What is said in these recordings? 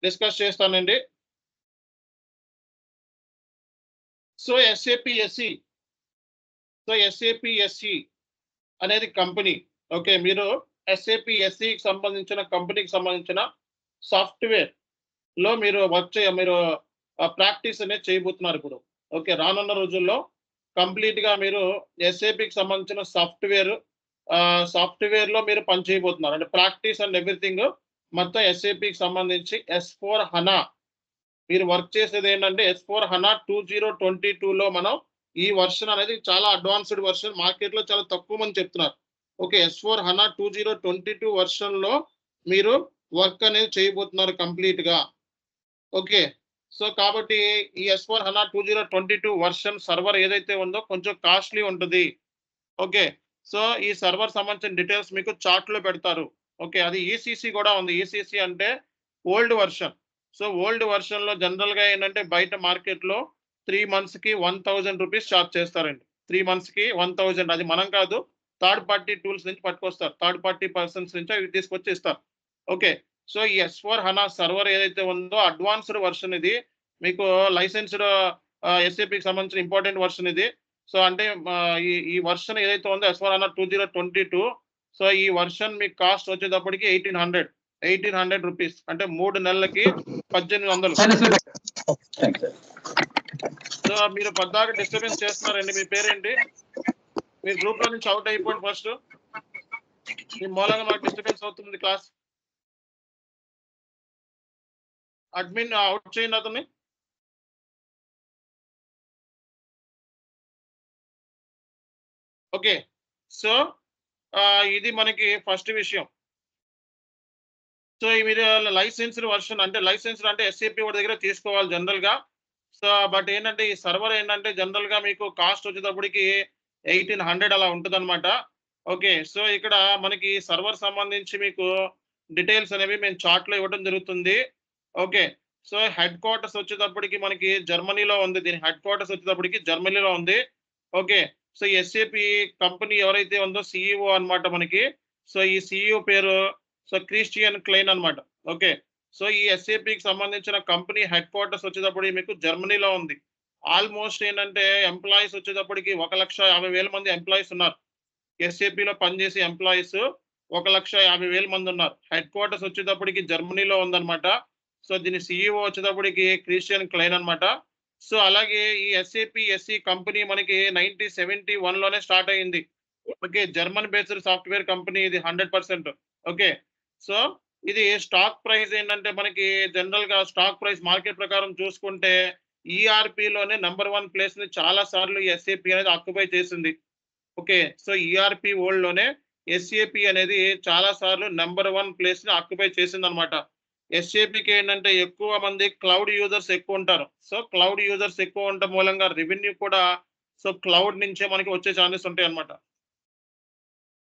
Discuss చేస్తానండి. So SAP SE అనేది company. Okay, మీరు SAP SEకి సంబంధించిన కంపెనీకి సంబంధించిన సాఫ్ట్వేర్ లో మీరు మీరు ప్రాక్టీస్ అనేది చేయబోతున్నారు ఇప్పుడు. ఓకే, రానున్న రోజుల్లో కంప్లీట్ గా మీరు SAPకి సంబంధించిన సాఫ్ట్వేర్ లో మీరు పని చేయబోతున్నారు. అంటే ప్రాక్టీస్ అండ్ ఎవ్రీథింగ్ మొత్తం SAPకి సంబంధించి S/4HANA మీరు వర్క్ చేసేది ఏంటంటే S/4HANA 2022లో మనం ఈ వర్షన్ అనేది చాలా అడ్వాన్స్డ్ వర్షన్, మార్కెట్ లో చాలా తక్కువ మంది చెప్తున్నారు. ఓకే, S/4HANA 2022 వర్షన్ లో మీరు వర్క్ అనేది చేయబోతున్నారు కంప్లీట్ గా. ఓకే, సో కాబట్టి ఈ S/4HANA 2022 వర్షన్ సర్వర్ ఏదైతే ఉందో కొంచెం కాస్ట్లీ ఉంటుంది. ఓకే, సో ఈ సర్వర్ సంబంధించిన డీటెయిల్స్ మీకు చార్ట్ లో పెడతారు. ఓకే, అది ECC కూడా ఉంది. ECC అంటే old version. So old version లో జనరల్ గా ఏంటంటే బయట మార్కెట్ లో 3 months కి 1000 రూపీస్ చార్జ్ చేస్తారండి. 3 months కి 1000. అది మనం కాదు, థర్డ్ పార్టీ టూల్స్ నుంచి పట్టుకొస్తారు, థర్డ్ పార్టీ పర్సన్స్ నుంచి అవి తీసుకొచ్చి ఇస్తారు. ఓకే, సో ఈ S/4HANA సర్వర్ ఏదైతే ఉందో అడ్వాన్స్డ్ వర్షన్, ఇది మీకు లైసెన్స్డ్ SAPకి సంబంధించిన ఇంపార్టెంట్ వర్షన్ ఇది. సో అంటే ఈ వర్షన్ ఏదైతే ఉందో S/4HANA 2022, సో ఈ వర్షన్ మీకు కాస్ట్ వచ్చేటప్పటికి 1800 రూపీస్, అంటే 3 నెలలకి 1800. సో మీరు పద్దాక డిస్టర్బెన్స్ చేస్తున్నారండి. మీ పేరేంటి? మీరు గ్రూప్ లో నుంచి అవుట్ అయిపోండి ఫస్ట్. మీ మూలంగా మాకు డిస్టర్బెన్స్ అవుతుంది క్లాస్. అడ్మిన్ అవుట్ చేయండి అతన్ని. ఓకే, సో ఇది మనకి ఫస్ట్ విషయం. సో మీరు లైసెన్స్డ్ వర్షన్ అంటే లైసెన్స్డ్ అంటే SAP వాడి దగ్గర తీసుకోవాలి జనరల్ గా. సో బట్ ఏంటంటే ఈ సర్వర్ ఏంటంటే జనరల్ గా మీకు కాస్ట్ వచ్చేటప్పటికి 1800 అలా ఉంటుంది అనమాట. ఓకే, సో ఇక్కడ మనకి సర్వర్ సంబంధించి మీకు డీటెయిల్స్ అనేవి మేము చార్ట్ లో ఇవ్వడం జరుగుతుంది. ఓకే, సో హెడ్ క్వార్టర్స్ వచ్చేటప్పటికి మనకి జర్మనీలో ఉంది. దీని హెడ్ క్వార్టర్స్ వచ్చేటప్పటికి జర్మనీలో ఉంది. ఓకే, సో SAP కంపెనీ ఎవరైతే ఉందో CEO అన్నమాట మనకి. సో ఈ CEO పేరు క్రిస్టియన్ క్లైన్ అన్నమాట. ఓకే, సో ఈ SAPకి సంబంధించిన కంపెనీ హెడ్ క్వార్టర్స్ వచ్చేటప్పుడు మీకు జర్మనీలో ఉంది. ఆల్మోస్ట్ ఏంటంటే ఎంప్లాయీస్ వచ్చేటప్పటికి 1,50,000 మంది ఎంప్లాయీస్ ఉన్నారు. SAPలో పనిచేసే ఎంప్లాయీస్ 1,50,000 మంది ఉన్నారు. హెడ్ క్వార్టర్స్ వచ్చేటప్పటికి జర్మనీలో ఉందన్నమాట. సో దీని CEO వచ్చేటప్పటికి క్రిస్టియన్ క్లైన్ అన్నమాట. సో అలాగే ఈ SAP SE కంపెనీ మనకి 1971 లోనే స్టార్ట్ అయింది. Okay, German based software company ఇది 100%. ఓకే, సో ఇది స్టాక్ ప్రైస్ ఏంటంటే మనకి జనరల్ గా స్టాక్ ప్రైస్ మార్కెట్ ప్రకారం చూసుకుంటే ERP లోనే నెంబర్ 1 ప్లేస్ ని చాలా సార్లు SAP అనేది ఆక్యుపై చేసింది. ఓకే, సో ERP వరల్డ్ లోనే SAP అనేది చాలా సార్లు నెంబర్ 1 ప్లేస్ ని ఆక్యుపై చేసింది అనమాట. SAPకి ఏంటంటే ఎక్కువ మంది క్లౌడ్ యూజర్స్ ఎక్కువ ఉంటారు. సో క్లౌడ్ యూజర్స్ ఎక్కువ ఉండటం మూలంగా రెవెన్యూ కూడా సో క్లౌడ్ నుంచే మనకి వచ్చే ఛాన్సెస్ ఉంటాయి అన్నమాట.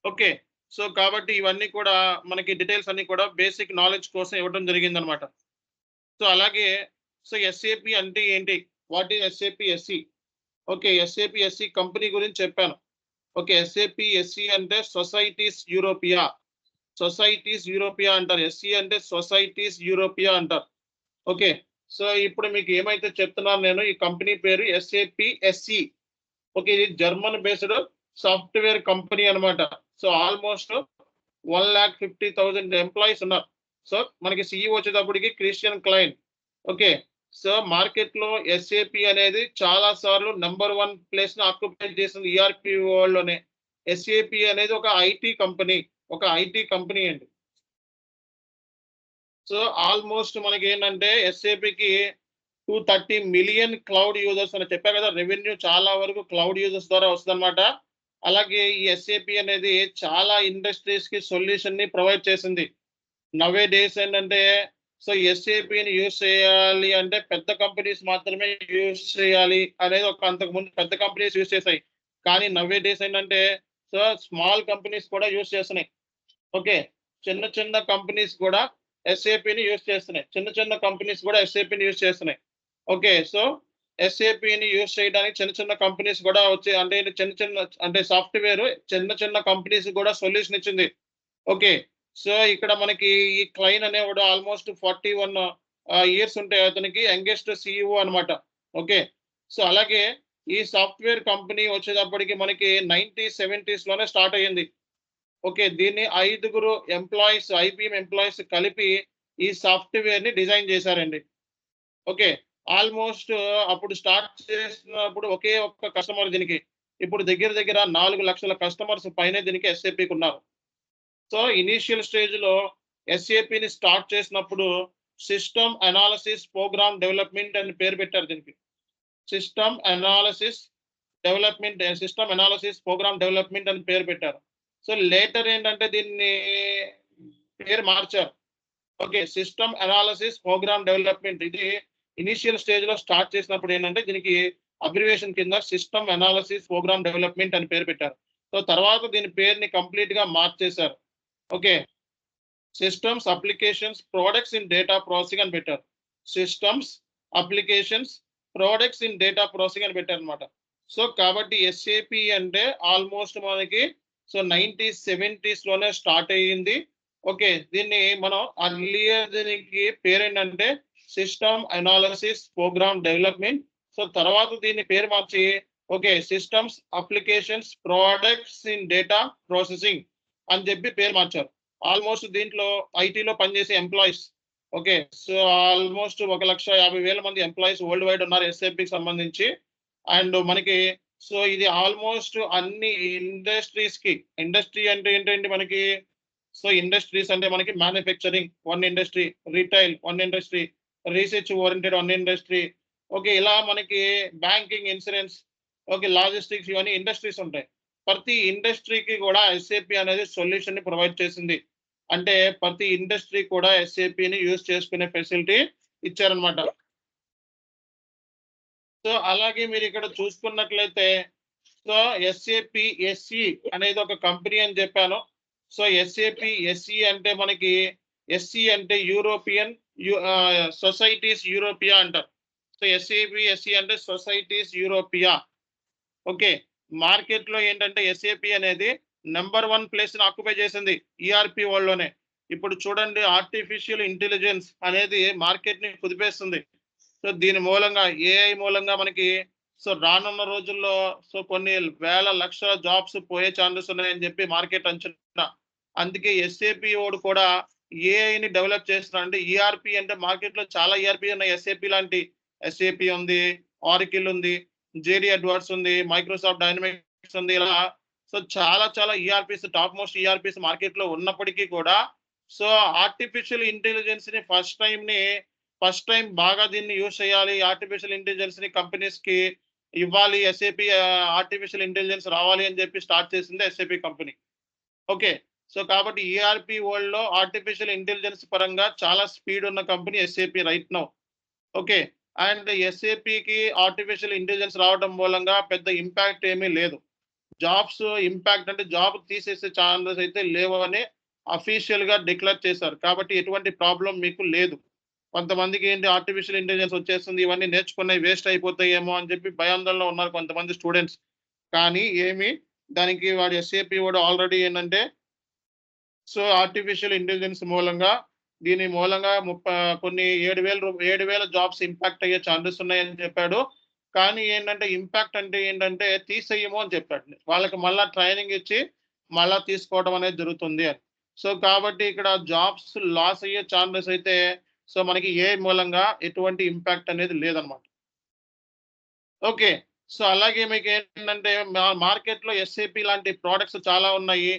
ఓకే, సో కాబట్టి ఇవన్నీ కూడా మనకి డీటెయిల్స్ అన్ని కూడా బేసిక్ నాలెడ్జ్ కోసం ఇవ్వడం జరిగింది అనమాట. సో అలాగే సో SAP అంటే ఏంటి, what is SAP SE? Okay, SAP SE company గురించి చెప్పాను. ఓకే, SAP SE అంటే సొసైటీస్ యూరోపియా అంటారు. SE అంటే సొసైటీస్ యూరోపియా అంటారు. ఓకే, సో ఇప్పుడు మీకు ఏమైతే చెప్తున్నాను నేను, ఈ కంపెనీ పేరు SAP SE. ఓకే, ఇది జర్మన్ బేస్డ్ సాఫ్ట్వేర్ కంపెనీ అన్నమాట. సో ఆల్మోస్ట్ 1,50,000 ఎంప్లాయీస్ ఉన్నారు. సో మనకి CEO వచ్చేటప్పటికి Christian Klein. Okay, so market లో SAP అనేది చాలా సార్లు నెంబర్ 1 ప్లేస్ ని ఆక్యుపై చేసింది ERP వరల్డ్ లోనే. SAP అనేది ఒక ఐటీ కంపెనీ అండి. సో ఆల్మోస్ట్ మనకి ఏంటంటే SAPకి 230 మిలియన్ క్లౌడ్ యూజర్స్ అని చెప్పా కదా, రెవెన్యూ చాలా వరకు క్లౌడ్ యూజర్స్ ద్వారా వస్తుందన్నమాట. అలాగే ఈ SAP అనేది చాలా ఇండస్ట్రీస్ కి సొల్యూషన్ ని ప్రొవైడ్ చేసింది. నవే డేస్ ఏంటంటే సో SAPని యూజ్ చేయాలి అంటే పెద్ద కంపెనీస్ మాత్రమే యూజ్ చేయాలి అనేది అంతకుముందు పెద్ద కంపెనీస్ యూజ్ చేశాయి. కానీ నవే డేస్ ఏంటంటే సో స్మాల్ కంపెనీస్ కూడా యూజ్ చేస్తున్నాయి. ఓకే, చిన్న కంపెనీస్ కూడా SAPని యూజ్ చేస్తున్నాయి. ఓకే, సో SAPని యూజ్ చేయడానికి చిన్న కంపెనీస్ కూడా వచ్చి అంటే సాఫ్ట్వేర్ చిన్న కంపెనీస్ కూడా సొల్యూషన్ ఇచ్చింది. ఓకే, సో ఇక్కడ మనకి ఈ క్లైన్ అనేవాడు ఆల్మోస్ట్ 41 ఇయర్స్ ఉంటాయి అతనికి, యంగెస్ట్ CEO అనమాట. ఓకే. సో అలాగే ఈ సాఫ్ట్‌వేర్ కంపెనీ వచ్చేటప్పటికి మనకి 70s లోనే స్టార్ట్ అయ్యింది. ఓకే. దీన్ని 5గురు ఎంప్లాయీస్, IBM ఎంప్లాయీస్ కలిపి ఈ సాఫ్ట్‌వేర్‌ని డిజైన్ చేశారండి. ఓకే. ఆల్‌మోస్ట్ అప్పుడు స్టార్ట్ చేసినప్పుడు ఒకే ఒక్క కస్టమర్ దీనికి. ఇప్పుడు దగ్గర దగ్గర 4,00,000 కస్టమర్స్ పైనే దీనికి SAP‌కున్నారు. సో ఇనీషియల్ స్టేజ్‌లో SAPని స్టార్ట్ చేసినప్పుడు సిస్టమ్ అనాలిసిస్ ప్రోగ్రామ్ డెవలప్‌మెంట్ అని పేరు పెట్టారు దీనికి. సిస్టమ్ అనాలిసిస్ ప్రోగ్రామ్ డెవలప్‌మెంట్ అని పేరు పెట్టారు. సో లేటర్ ఏంటంటే దీన్ని పేరు మార్చారు. Okay. System analysis program development ఇది ఇనీషియల్ స్టేజ్‌లో స్టార్ట్ చేసినప్పుడు ఏంటంటే దీనికి అబ్రివియేషన్ కింద సిస్టమ్ అనాలిసిస్ ప్రోగ్రామ్ డెవలప్‌మెంట్ అని పేరు పెట్టారు. సో తర్వాత దీని పేరుని కంప్లీట్‌గా మార్చేశారు. Okay. Systems, applications, products in data processing అని పెట్టారు. Systems, applications, products in data processing అని పెట్టారనమాట. సో కాబట్టి SAP అంటే ఆల్మోస్ట్ మనకి 1970sలోనే స్టార్ట్ అయ్యింది. ఓకే. దీన్ని మనం అర్లియర్ దీనికి పేరేంటంటే system analysis program development. So తర్వాత దీన్ని పేరు మార్చి okay. Systems, applications, products in data processing అని చెప్పి పేరు మార్చారు. ఆల్మోస్ట్ దీంట్లో ఐటీలో పనిచేసే ఎంప్లాయీస్ ఓకే. సో ఆల్మోస్ట్ 1,50,000 మంది ఎంప్లాయీస్ వరల్డ్ వైడ్ ఉన్నారు SAPకి సంబంధించి. అండ్ మనకి సో ఇది ఆల్మోస్ట్ అన్ని ఇండస్ట్రీస్‌కి, ఇండస్ట్రీ అంటే ఏంటండి మనకి, సో ఇండస్ట్రీస్ అంటే మనకి manufacturing one industry, retail one industry, research oriented one industry. Okay. ఇలా మనకి బ్యాంకింగ్, ఇన్సూరెన్స్, ఓకే, లాజిస్టిక్స్ ఇవన్నీ ఇండస్ట్రీస్ ఉంటాయి. ప్రతి ఇండస్ట్రీకి కూడా SAP అనేది సొల్యూషన్‌ని ప్రొవైడ్ చేసింది. అంటే ప్రతి ఇండస్ట్రీ కూడా SAPని యూజ్ చేసుకునే ఫెసిలిటీ ఇచ్చారనమాట. సో అలాగే మీరు ఇక్కడ చూసుకున్నట్లయితే సో SAP SE అనేది ఒక కంపెనీ అని చెప్పాను. సో SAP SE అంటే మనకి SE అంటే యూరోపియన్ సొసైటీస్ యూరోపియా అంటారు. సో SAP SE అంటే సొసైటీస్ యూరోపియా. ఓకే. మార్కెట్‌లో ఏంటంటే SAP అనేది నంబర్ 1 ప్లేస్‌ని ఆక్యుపై చేసింది ERP వరల్డ్‌లోనే. ఇప్పుడు చూడండి ఆర్టిఫిషియల్ ఇంటెలిజెన్స్ అనేది మార్కెట్‌ని కుదిపేస్తుంది. సో దీని మూలంగా AI మూలంగా మనకి సో రానున్న రోజుల్లో సో కొన్ని వేల లక్షల జాబ్స్ పోయే ఛాన్సెస్ ఉన్నాయని చెప్పి మార్కెట్ అంచనా. అందుకే SAP వోడు కూడా AIని డెవలప్ చేస్తున్నాడు. అంటే ERP అంటే మార్కెట్‌లో చాలా ERP ఉన్నాయి. SAP లాంటి SAP ఉంది, ఆరకిల్ ఉంది, JD అడ్వాన్స్ ఉంది, మైక్రోసాఫ్ట్ డైనమిక్స్ ఉంది. ఇలా సో చాలా చాలా ERPస్, టాప్ మోస్ట్ ERPస్ మార్కెట్‌లో ఉన్నప్పటికీ కూడా సో ఆర్టిఫిషియల్ ఇంటెలిజెన్స్‌ని ఫస్ట్ టైమ్ బాగా దీన్ని యూజ్ చేయాలి. ఆర్టిఫిషియల్ ఇంటెలిజెన్స్‌ని కంపెనీస్‌కి ఇవ్వాలి. SAP ఆర్టిఫిషియల్ ఇంటెలిజెన్స్ రావాలి అని చెప్పి స్టార్ట్ చేసింది SAP కంపెనీ. ఓకే. సో కాబట్టి ERP వరల్డ్‌లో ఆర్టిఫిషియల్ ఇంటెలిజెన్స్ పరంగా చాలా స్పీడ్ ఉన్న company SAP right now. Okay. And SAPకి ఆర్టిఫిషియల్ ఇంటెలిజెన్స్ రావడం మూలంగా పెద్ద ఇంపాక్ట్ ఏమీ లేదు. జాబ్స్ ఇంపాక్ట్ అంటే జాబ్ తీసేసే ఛాన్సెస్ అయితే లేవని అఫీషియల్‌గా డిక్లేర్ చేశారు. కాబట్టి ఎటువంటి ప్రాబ్లమ్ మీకు లేదు. కొంతమందికి ఏంటి ఆర్టిఫిషియల్ ఇంటెలిజెన్స్ వచ్చేస్తుంది. ఇవన్నీ నేర్చుకున్నయి వేస్ట్ అయిపోతాయేమో అని చెప్పి భయాందోళనలో ఉన్నారు కొంతమంది స్టూడెంట్స్. కానీ దానికి వాడు SAP వాడు ఆల్రెడీ ఏంటంటే సో ఆర్టిఫిషియల్ ఇంటెలిజెన్స్ మూలంగా దీని మూలంగా కొన్ని 7,000 జాబ్స్ ఇంపాక్ట్ అయ్యే ఛాన్సెస్ ఉన్నాయని చెప్పాడు. కానీ ఏంటంటే ఇంపాక్ట్ అంటే ఏంటంటే తీసేయము అని చెప్పాడు. వాళ్ళకి మళ్ళా ట్రైనింగ్ ఇచ్చి మళ్ళా తీసుకోవడం అనేది జరుగుతుంది అని. సో కాబట్టి ఇక్కడ జాబ్స్ లాస్ అయ్యే ఛాన్సెస్ అయితే సో మనకి మూలంగా ఎటువంటి ఇంపాక్ట్ అనేది లేదనమాట. ఓకే. సో అలాగే మీకేంటంటే మార్కెట్‌లో SAP లాంటి ప్రొడక్ట్స్ చాలా ఉన్నాయి.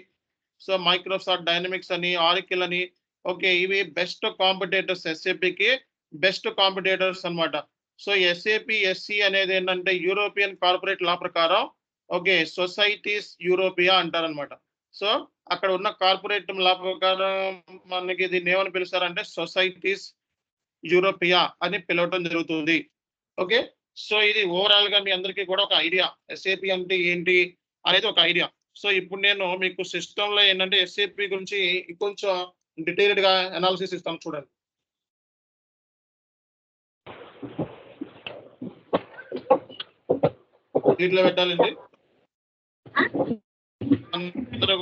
సో మైక్రోసాఫ్ట్ డైనమిక్స్ అని, ఆరకిల్ అని ఓకే. ఇవి బెస్ట్ కాంపిటీటర్స్ SAPకి బెస్ట్ కాంపిటీటర్స్ అన్నమాట. సో SAP SE అనేది ఏంటంటే యూరోపియన్ కార్పొరేట్ లా ప్రకారం ఓకే. సొసైటీస్ యూరోపియా అంటారన్నమాట. సో అక్కడ ఉన్న కార్పొరేట్ లా ప్రకారం మనకి దీన్ని ఏమని పిలుస్తారంటే సొసైటీస్ యూరోపియా అని పిలవటం జరుగుతుంది. ఓకే. సో ఇది ఓవరాల్‌గా మీ అందరికీ కూడా ఒక ఐడియా. SAP అంటే ఏంటి అనేది ఒక ఐడియా. సో ఇప్పుడు నేను మీకు సిస్టమ్‌లో ఏంటంటే SAP గురించి ఇంకొంచెం డీటెయిల్డ్‌గా అనాలిసిస్ ఇస్తాను చూడండి. మ్యూట్‌లో పెట్టాలండి. అందరూ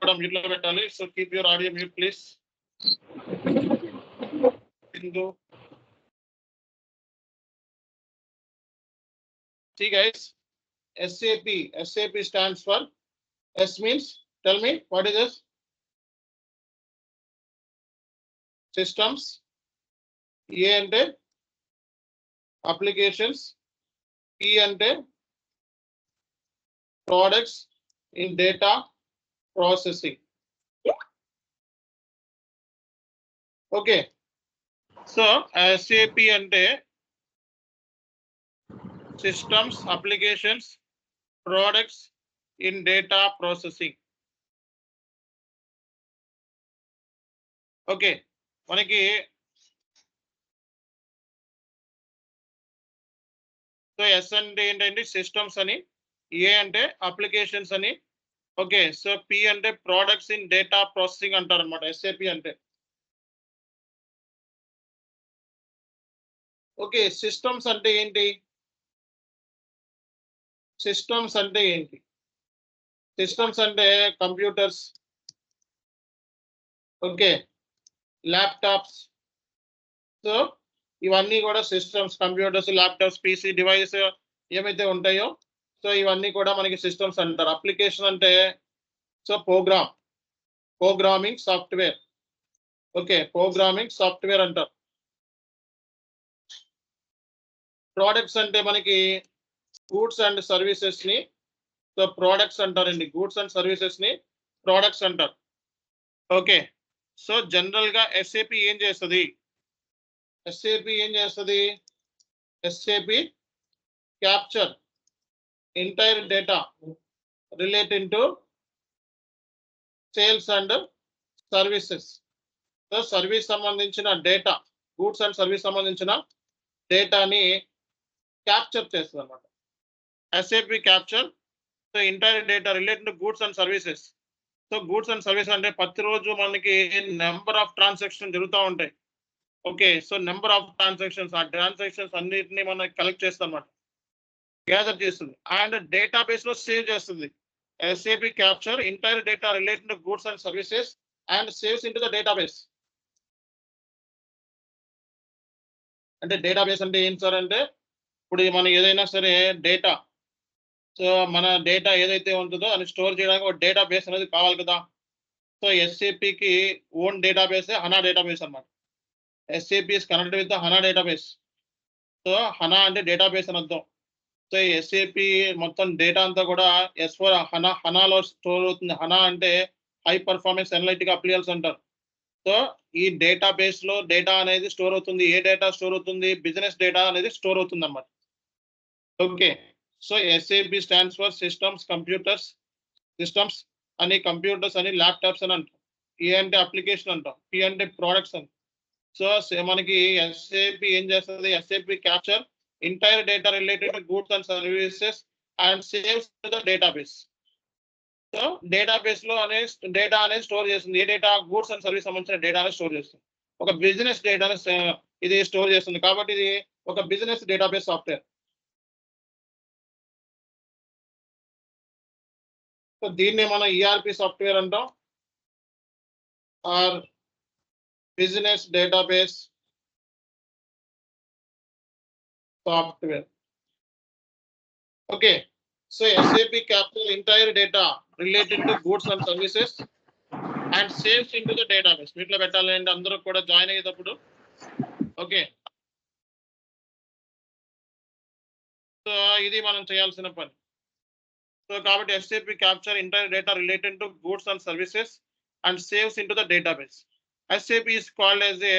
కూడా మ్యూట్‌లో పెట్టాలి. So keep your audio mute please. Sindhu See guys, SAP stands for, S means, tell me what is this? Systems, A ante applications, P ante products in data processing. Okay, so SAP ante systems, applications, products in data processing. Okay, మనకి so yes అంటే ఏంటంటే systems అని, ఏ అంటే applications అని, okay. So P అంటే products in data processing అంటారు అనమాట SAP అంటే. ఓకే, సిస్టమ్స్ అంటే ఏంటి? సిస్టమ్స్ అంటే ఏంటి? సిస్టమ్స్ అంటే కంప్యూటర్స్, ఓకే, ల్యాప్టాప్స్. సో ఇవన్నీ కూడా systems, computers, laptops, PC device ఏమైతే ఉంటాయో సో ఇవన్నీ కూడా మనకి సిస్టమ్స్ అంటారు. అప్లికేషన్ అంటే so programming software, okay, programming software అంటారు. ప్రోడక్ట్స్ అంటే మనకి గూడ్స్ అండ్ సర్వీసెస్ ని సో ప్రోడక్ట్స్ అంటారండి. గూడ్స్ అండ్ సర్వీసెస్ ని ప్రోడక్ట్స్ అంటారు. ఓకే, సో జనరల్ గా ఎస్ఏపి ఏం చేస్తుంది? ఎస్ఏపి ఏం చేస్తుంది? SAP capture entire data relating to sales and services. So service సంబంధించిన డేటా, గూడ్స్ అండ్ సర్వీస్ సంబంధించిన డేటాని క్యాప్చర్ చేస్తుంది అనమాట. SAP capture so entire data related to goods and services. So goods and service అంటే ప్రతిరోజు మనకి నెంబర్ ఆఫ్ ట్రాన్సాక్షన్ జరుగుతూ ఉంటాయి. Okay, so number of transactions, ఆ ట్రాన్సాక్షన్స్ అన్నిటిని మనం కలెక్ట్ చేస్తాం అనమాట, గ్యాదర్ చేస్తుంది అండ్ డేటాబేస్ లో సేవ్ చేస్తుంది. SAP capture entire data related to goods and services and saves in to the database. అంటే డేటాబేస్ అంటే ఏం సార్ అంటే ఇప్పుడు మనం ఏదైనా సరే డేటా, సో మన డేటా ఏదైతే ఉంటుందో అది స్టోర్ చేయడానికి ఒక డేటాబేస్ అనేది కావాలి కదా. సో ఎస్ఏపికి ఓన్ డేటాబేస్ హనా డేటాబేస్ అనమాట. SAP is connected with HANA database. So HANA అంటే డేటాబేస్ అని అర్థం. సో ఎస్ఏపి మొత్తం డేటా అంతా కూడా S4 హనాలో స్టోర్ అవుతుంది. హనా అంటే హై పర్ఫార్మెన్స్ అనలిటిక్ అప్లియన్స్ అంటారు. సో ఈ డేటాబేస్ లో డేటా అనేది స్టోర్ అవుతుంది. ఏ డేటా స్టోర్ అవుతుంది? బిజినెస్ డేటా అనేది స్టోర్ అవుతుంది అన్నమాట. Okay, so SAP stands for systems, computers, systems అని, కంప్యూటర్స్ అని, ల్యాప్టాప్స్ అని అంటాం. ఏ అంటే అప్లికేషన్ అంటాం, పి అంటే ప్రోడక్ట్స్ అని. సో మనకి ఎస్ఏపి ఏం చేస్తుంది? SAP capture entire data related to goods and services and saves to the database. So database లో డేటా అనేది స్టోర్ చేస్తుంది. ఏ డేటా? గూడ్స్ అండ్ సర్వీస్ సంబంధించిన డేటా స్టోర్ చేస్తుంది. ఒక బిజినెస్ డేటా ఇది స్టోర్ చేస్తుంది కాబట్టి ఇది ఒక బిజినెస్ డేటాబేస్ సాఫ్ట్వేర్. సో దీన్ని మనం ఈఆర్పి సాఫ్ట్వేర్ అంటాం or business database software. Okay, so SAP captures entire data related to goods and services and saves into the database. వీటిలో పెట్టాలంటే అందరూ కూడా జాయిన్ అయ్యేటప్పుడు. ఓకే, సో ఇది మనం చేయాల్సిన పని. సో కాబట్టి SAP capture entire data related to goods and services and saves into the database. SAP is called as a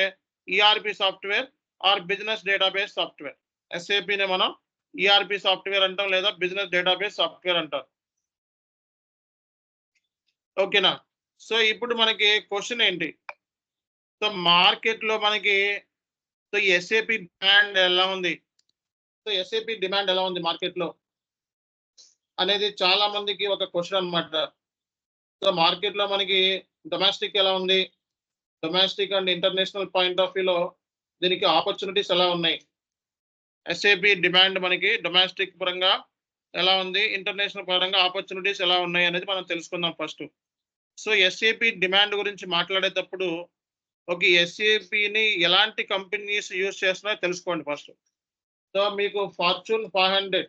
ERP software or business database software. SAP ని మనం ERP సాఫ్ట్వేర్ అంటాం లేదా business database software అంటారు. ఓకేనా? So ఇప్పుడు మనకి question ఏంటి? So market లో మనకి సో SAP డిమాండ్ ఎలా ఉంది? సో SAP డిమాండ్ ఎలా ఉంది మార్కెట్ లో అనేది చాలా మందికి ఒక క్వశ్చన్ అన్నమాట. సో మార్కెట్ లో మనకి డొమెస్టిక్ ఎలా ఉంది? Domestic and international point of వ్యూలో దీనికి ఆపర్చునిటీస్ ఎలా ఉన్నాయి? SAP డిమాండ్ మనకి డొమెస్టిక్ పరంగా ఎలా ఉంది, ఇంటర్నేషనల్ పరంగా ఆపర్చునిటీస్ ఎలా ఉన్నాయి అనేది మనం తెలుసుకుందాం ఫస్ట్. సో SAP డిమాండ్ గురించి మాట్లాడేటప్పుడు ఒక SAPని ఎలాంటి కంపెనీస్ యూజ్ చేస్తున్నాయో తెలుసుకోండి ఫస్ట్. సో మీకు ఫార్చ్యూన్ 500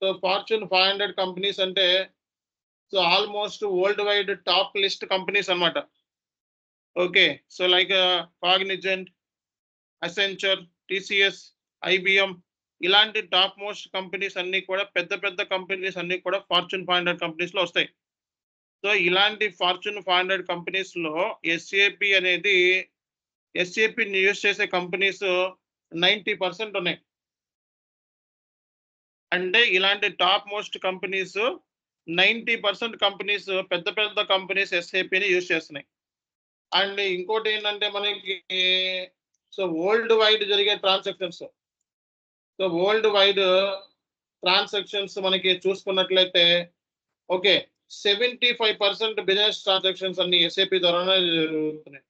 సో ఫార్చ్యూన్ 500 కంపెనీస్ అంటే so almost world wide top list companies అన్నమాట. Okay. So like Cognizant, Accenture, TCS, IBM ఇలాంటి టాప్ మోస్ట్ కంపెనీస్ అన్నీ కూడా పెద్ద పెద్ద కంపెనీస్ అన్నీ కూడా ఫార్చ్యూన్ 500 కంపెనీస్‌లో వస్తాయి. సో ఇలాంటి ఫార్చ్యూన్ 500 కంపెనీస్‌లో ఎస్ఏపీ అనేది ఎస్ఏపీని యూజ్ చేసే కంపెనీస్ 90% ఉన్నాయి. అంటే ఇలాంటి టాప్ మోస్ట్ కంపెనీస్ 90% కంపెనీస్ పెద్ద పెద్ద కంపెనీస్ ఎస్ఏపీని యూజ్ చేస్తున్నాయి. అండ్ ఇంకోటి ఏంటంటే మనకి సో వరల్డ్ వైడ్ జరిగే transactions. So world wide transactions మనకి చూసుకున్నట్లయితే ఓకే 75% బిజినెస్ ట్రాన్సాక్షన్స్ అన్ని ఎస్ఏపీ ద్వారానే జరుగుతున్నాయి.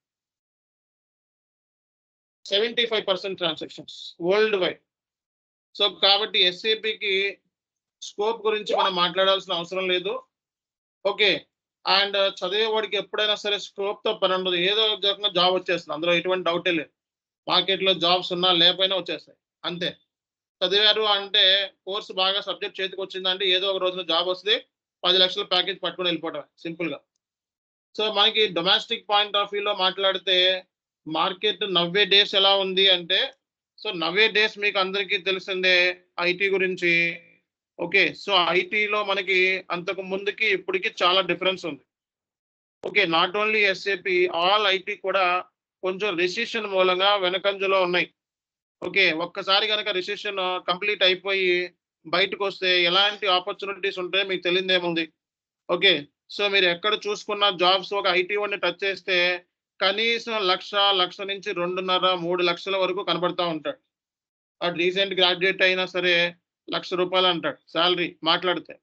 75% ట్రాన్సాక్షన్స్ వరల్డ్ వైడ్. సో కాబట్టి ఎస్ఏపీకి స్కోప్ గురించి మనం మాట్లాడాల్సిన అవసరం లేదు. ఓకే. అండ్ చదివేవాడికి ఎప్పుడైనా సరే స్కోప్‌తో పని ఉండదు. ఏదో ఒక రకంగా జాబ్ వచ్చేస్తుంది. అందులో ఎటువంటి డౌటే లేదు. మార్కెట్‌లో జాబ్స్ ఉన్నా లేకపోయినా వచ్చేస్తాయి. అంతే. చదివారు అంటే కోర్స్ బాగా సబ్జెక్ట్ చేతికొచ్చిందంటే ఏదో ఒక రోజున జాబ్ వస్తది. 10 లక్షల ప్యాకేజ్ పట్టుకొని వెళ్ళిపోవడమే సింపుల్‌గా. సో మనకి డొమెస్టిక్ పాయింట్ ఆఫ్ వ్యూలో మాట్లాడితే మార్కెట్ నవ్వే డేస్ ఎలా ఉంది అంటే సో నవ్వే డేస్ మీకు అందరికీ తెలిసిందే ఐటీ గురించి. ఓకే. సో ఐటీలో మనకి అంతకు ముందుకి ఇప్పటికి చాలా డిఫరెన్స్ ఉంది. Okay. Not only SAP all IT కూడా కొంచెం రిసెషన్ మూలంగా వెనకంజలో ఉన్నాయి. ఓకే. ఒక్కసారి గనక రిసెషన్ కంప్లీట్ అయిపోయి బయటకొస్తే ఎలాంటి ఆపర్చునిటీస్ ఉంటాయో మీకు తెలియనిదేముంది. ఓకే. సో మీరు ఎక్కడ చూసుకున్న జాబ్స్ ఒక ఐటీ వాడిని టచ్ చేస్తే కనీసం 1,00,000 నుంచి 2.5, 3 లక్షల వరకు కనపడతా ఉంటాడు. వాడు రీసెంట్ గ్రాడ్యుయేట్ అయినా సరే రూ. 1,00,000 అంటాడు సాలరీ మాట్లాడితే.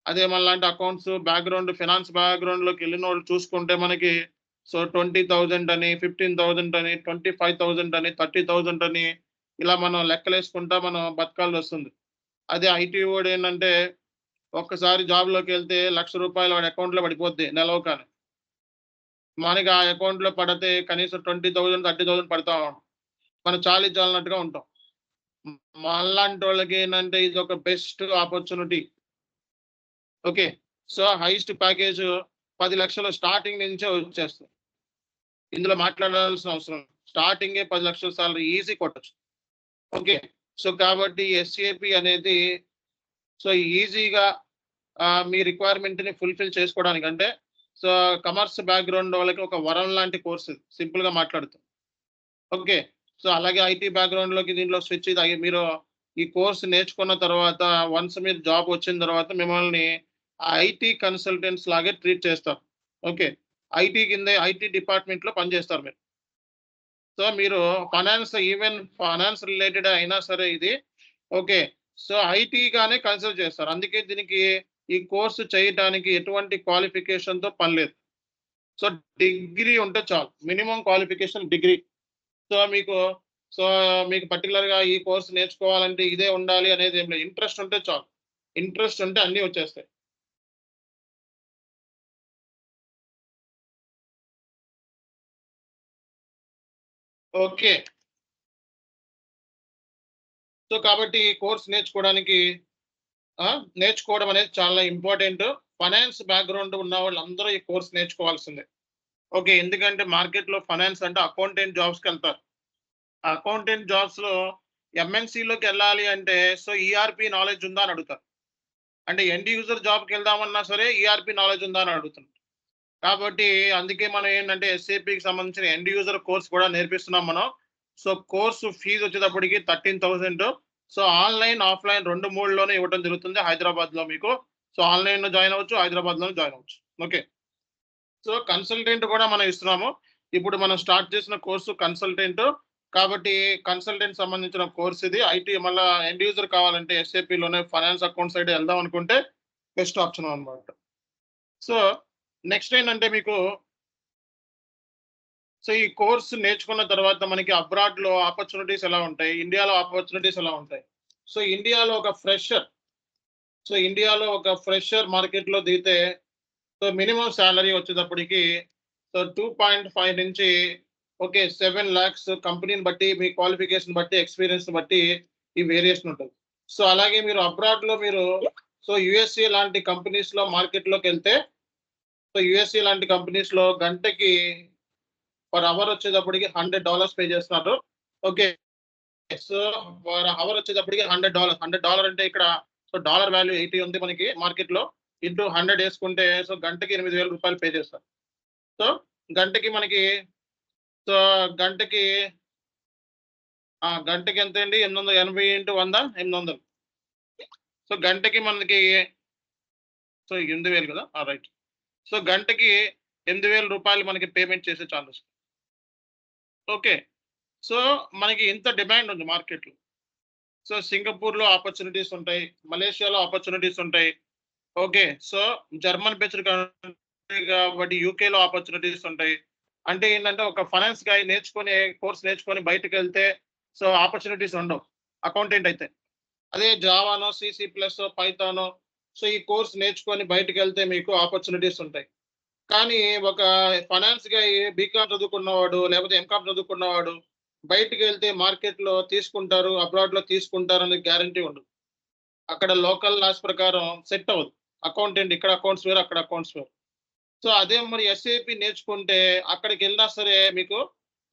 అదే మనలాంటి అకౌంట్స్ బ్యాక్‌గ్రౌండ్ ఫైనాన్స్ బ్యాక్‌గ్రౌండ్‌లోకి వెళ్ళినోళ్ళు చూసుకుంటే మనకి సో 20,000 అని, 15,000 అని, 25,000 అని, 30,000 అని ఇలా మనం లెక్కలేసుకుంటా మనం బతకాల్సొస్తుంది. అదే ఐటీ వాడేంటంటే ఒక్కసారి జాబ్‌లోకెళ్తే రూ. 1,00,000 వాడి అకౌంట్‌లో పడిపోద్ది నెలవగానే. మనకి ఆ అకౌంట్‌లో పడితే కనీసం 20,000, 30,000 పడతా మనం చాలీ చాలనట్టుగా ఉంటాం. మనలాంటోళ్ళకి ఏంటంటే ఇదొక best opportunity. Okay. So highest package 10 లక్షలు స్టార్టింగ్ నుంచే వచ్చేస్తుంది. ఇందులో మాట్లాడాల్సిన అవసరం లేదు. స్టార్టింగే 10 లక్షల సాలరీ ఈజీ కొట్టొచ్చు. ఓకే. సో కాబట్టి ఎస్ఏపీ అనేది సో ఈజీగా మీ రిక్వైర్మెంట్‌ని ఫుల్‌ఫిల్ చేసుకోవడానికి అంటే సో కమర్స్ బ్యాక్‌గ్రౌండ్ వాళ్ళకి ఒక వరం లాంటి కోర్స్ ఇది సింపుల్‌గా మాట్లాడుతూ. ఓకే. సో అలాగే ఐటీ బ్యాక్‌గ్రౌండ్‌లోకి దీంట్లో స్విచ్ ఇది మీరు ఈ కోర్స్ నేర్చుకున్న తర్వాత వన్స్ మీరు జాబ్ వచ్చిన తర్వాత మిమ్మల్ని ఐటీ కన్సల్టెంట్స్ లాగే ట్రీట్ చేస్తారు. ఓకే. ఐటీ కిందే ఐటీ డిపార్ట్‌మెంట్‌లో పనిచేస్తారు మీరు. సో మీరు ఈవెన్ ఫైనాన్స్ రిలేటెడ్ అయినా సరే ఇది ఓకే. సో ఐటీగానే కన్సిడర్ చేస్తారు. అందుకే దీనికి ఈ కోర్స్ చేయటానికి ఎటువంటి క్వాలిఫికేషన్‌తో పని లేదు. సో డిగ్రీ ఉంటే చాలు. Minimum qualification degree. సో మీకు సో మీకు పర్టిక్యులర్‌గా ఈ కోర్స్ నేర్చుకోవాలంటే ఇదే ఉండాలి అనేది ఏం లేదు. ఇంట్రెస్ట్ ఉంటే చాలు. ఇంట్రెస్ట్ ఉంటే అన్నీ వచ్చేస్తాయి. ఓకే. సో కాబట్టి ఈ కోర్స్ నేర్చుకోవడం అనేది చాలా ఇంపార్టెంట్. ఫైనాన్స్ బ్యాక్‌గ్రౌండ్ ఉన్న వాళ్ళందరూ ఈ కోర్స్ నేర్చుకోవాల్సిందే. ఓకే. ఎందుకంటే మార్కెట్‌లో ఫైనాన్స్ అంటే అకౌంటెంట్ జాబ్స్‌కెళ్తారు. అకౌంటెంట్ జాబ్స్‌లో ఎంఎన్‌సిలోకెళ్ళాలి అంటే సో ఈఆర్‌పీ నాలెడ్జ్ ఉందా అని అడుగుతారు. అంటే ఎండ్ యూజర్ జాబ్‌కెళ్దామన్నా సరే ఈఆర్‌పీ నాలెడ్జ్ ఉందా అని అడుగుతున్నారు. కాబట్టి అందుకే మనం ఏంటంటే ఎస్ఏపీకి సంబంధించిన ఎండ్ యూజర్ కోర్స్ కూడా నేర్పిస్తున్నాం మనం. సో కోర్సు ఫీజ్ వచ్చేటప్పటికి 13,000. సో ఆన్‌లైన్, ఆఫ్‌లైన్ 2, 3లోనే ఇవ్వడం జరుగుతుంది హైదరాబాద్‌లో మీకు. సో ఆన్‌లైన్‌లో జాయిన్ అవ్వచ్చు. హైదరాబాద్‌లోనే జాయిన్ అవ్వచ్చు. ఓకే. సో కన్సల్టెంట్ కూడా మనం ఇస్తున్నాము. ఇప్పుడు మనం స్టార్ట్ చేసిన కోర్సు కన్సల్టెంట్. కాబట్టి కన్సల్టెంట్ సంబంధించిన కోర్స్ ఇది. ఐటీ మళ్ళా ఎండ్ యూజర్ కావాలంటే ఎస్ఏపీలోనే ఫైనాన్స్ అకౌంట్ సైడ్ వెళ్దాం అనుకుంటే బెస్ట్ ఆప్షన్ అన్నమాట. సో నెక్స్ట్ ఏంటంటే మీకు సో ఈ కోర్స్ నేర్చుకున్న తర్వాత మనకి అబ్రాడ్‌లో ఆపర్చునిటీస్ ఎలా ఉంటాయి? ఇండియాలో ఆపర్చునిటీస్ ఎలా ఉంటాయి? సో ఇండియాలో ఒక ఫ్రెషర్ మార్కెట్‌లో దిగితే సో మినిమమ్ సాలరీ వచ్చేటప్పటికి సో 2.5 నుంచి ఓకే 7 లాక్స్ కంపెనీని బట్టి, మీ క్వాలిఫికేషన్ బట్టి, ఎక్స్‌పీరియన్స్‌ని బట్టి ఈ వేరియేషన్ ఉంటది. సో అలాగే మీరు అబ్రాడ్ లో మీరు సో యుఎస్ఏ లాంటి కంపెనీస్ లో మార్కెట్ లోకి వెళ్తే సో యుఎస్ఏ లాంటి కంపెనీస్ లో గంటకి పర్ అవర్ వచ్చేటప్పటికి $100 పే చేస్తున్నారు. ఓకే, సో పర్ అవర్ వచ్చేటప్పటికి $100 అంటే ఇక్కడ సో డాలర్ వాల్యూ 80 ఉంది మనకి మార్కెట్ లో, ఇంటూ 100 వేసుకుంటే సో గంటకి $8,000 పే చేస్తారు. సో గంటకి మనకి సో గంటకి గంటకి ఎంత అండి? 880 ఇంటూ 100 800. సో గంటకి మనకి సో 8,000 కదా, రైట్. సో గంటకి $8,000 మనకి పేమెంట్ చేసే ఛాన్సెస్. ఓకే, సో మనకి ఇంత డిమాండ్ ఉంది మార్కెట్లో. సో సింగపూర్లో ఆపర్చునిటీస్ ఉంటాయి, మలేషియాలో ఆపర్చునిటీస్ ఉంటాయి. Okay, so German based country కాబట్టి యూకేలో ఆపర్చునిటీస్ ఉంటాయి. అంటే ఏంటంటే ఒక ఫైనాన్స్ గా నేర్చుకొని కోర్స్ నేర్చుకొని బయటకు వెళ్తే సో ఆపర్చునిటీస్ ఉండవు అకౌంటెంట్ అయితే. అదే జావానో సిసి ప్లస్ పైథానో సో ఈ కోర్స్ నేర్చుకొని బయటకు వెళ్తే మీకు ఆపర్చునిటీస్ ఉంటాయి. కానీ ఒక ఫైనాన్స్ గా బీకామ్ చదువుకున్నవాడు లేకపోతే ఎంకామ్ చదువుకున్నవాడు బయటికి వెళ్తే మార్కెట్ లో తీసుకుంటారు, అబ్రాడ్ లో తీసుకుంటారు అనే గ్యారంటీ ఉండదు. అక్కడ లోకల్ లాస్ ప్రకారం సెట్ అవ్వదు. అకౌంటెంట్ ఇక్కడ అకౌంట్స్ వేరు, అక్కడ అకౌంట్స్ వేరు. సో అదే మరి ఎస్ఏపి నేర్చుకుంటే అక్కడికి వెళ్ళినా సరే మీకు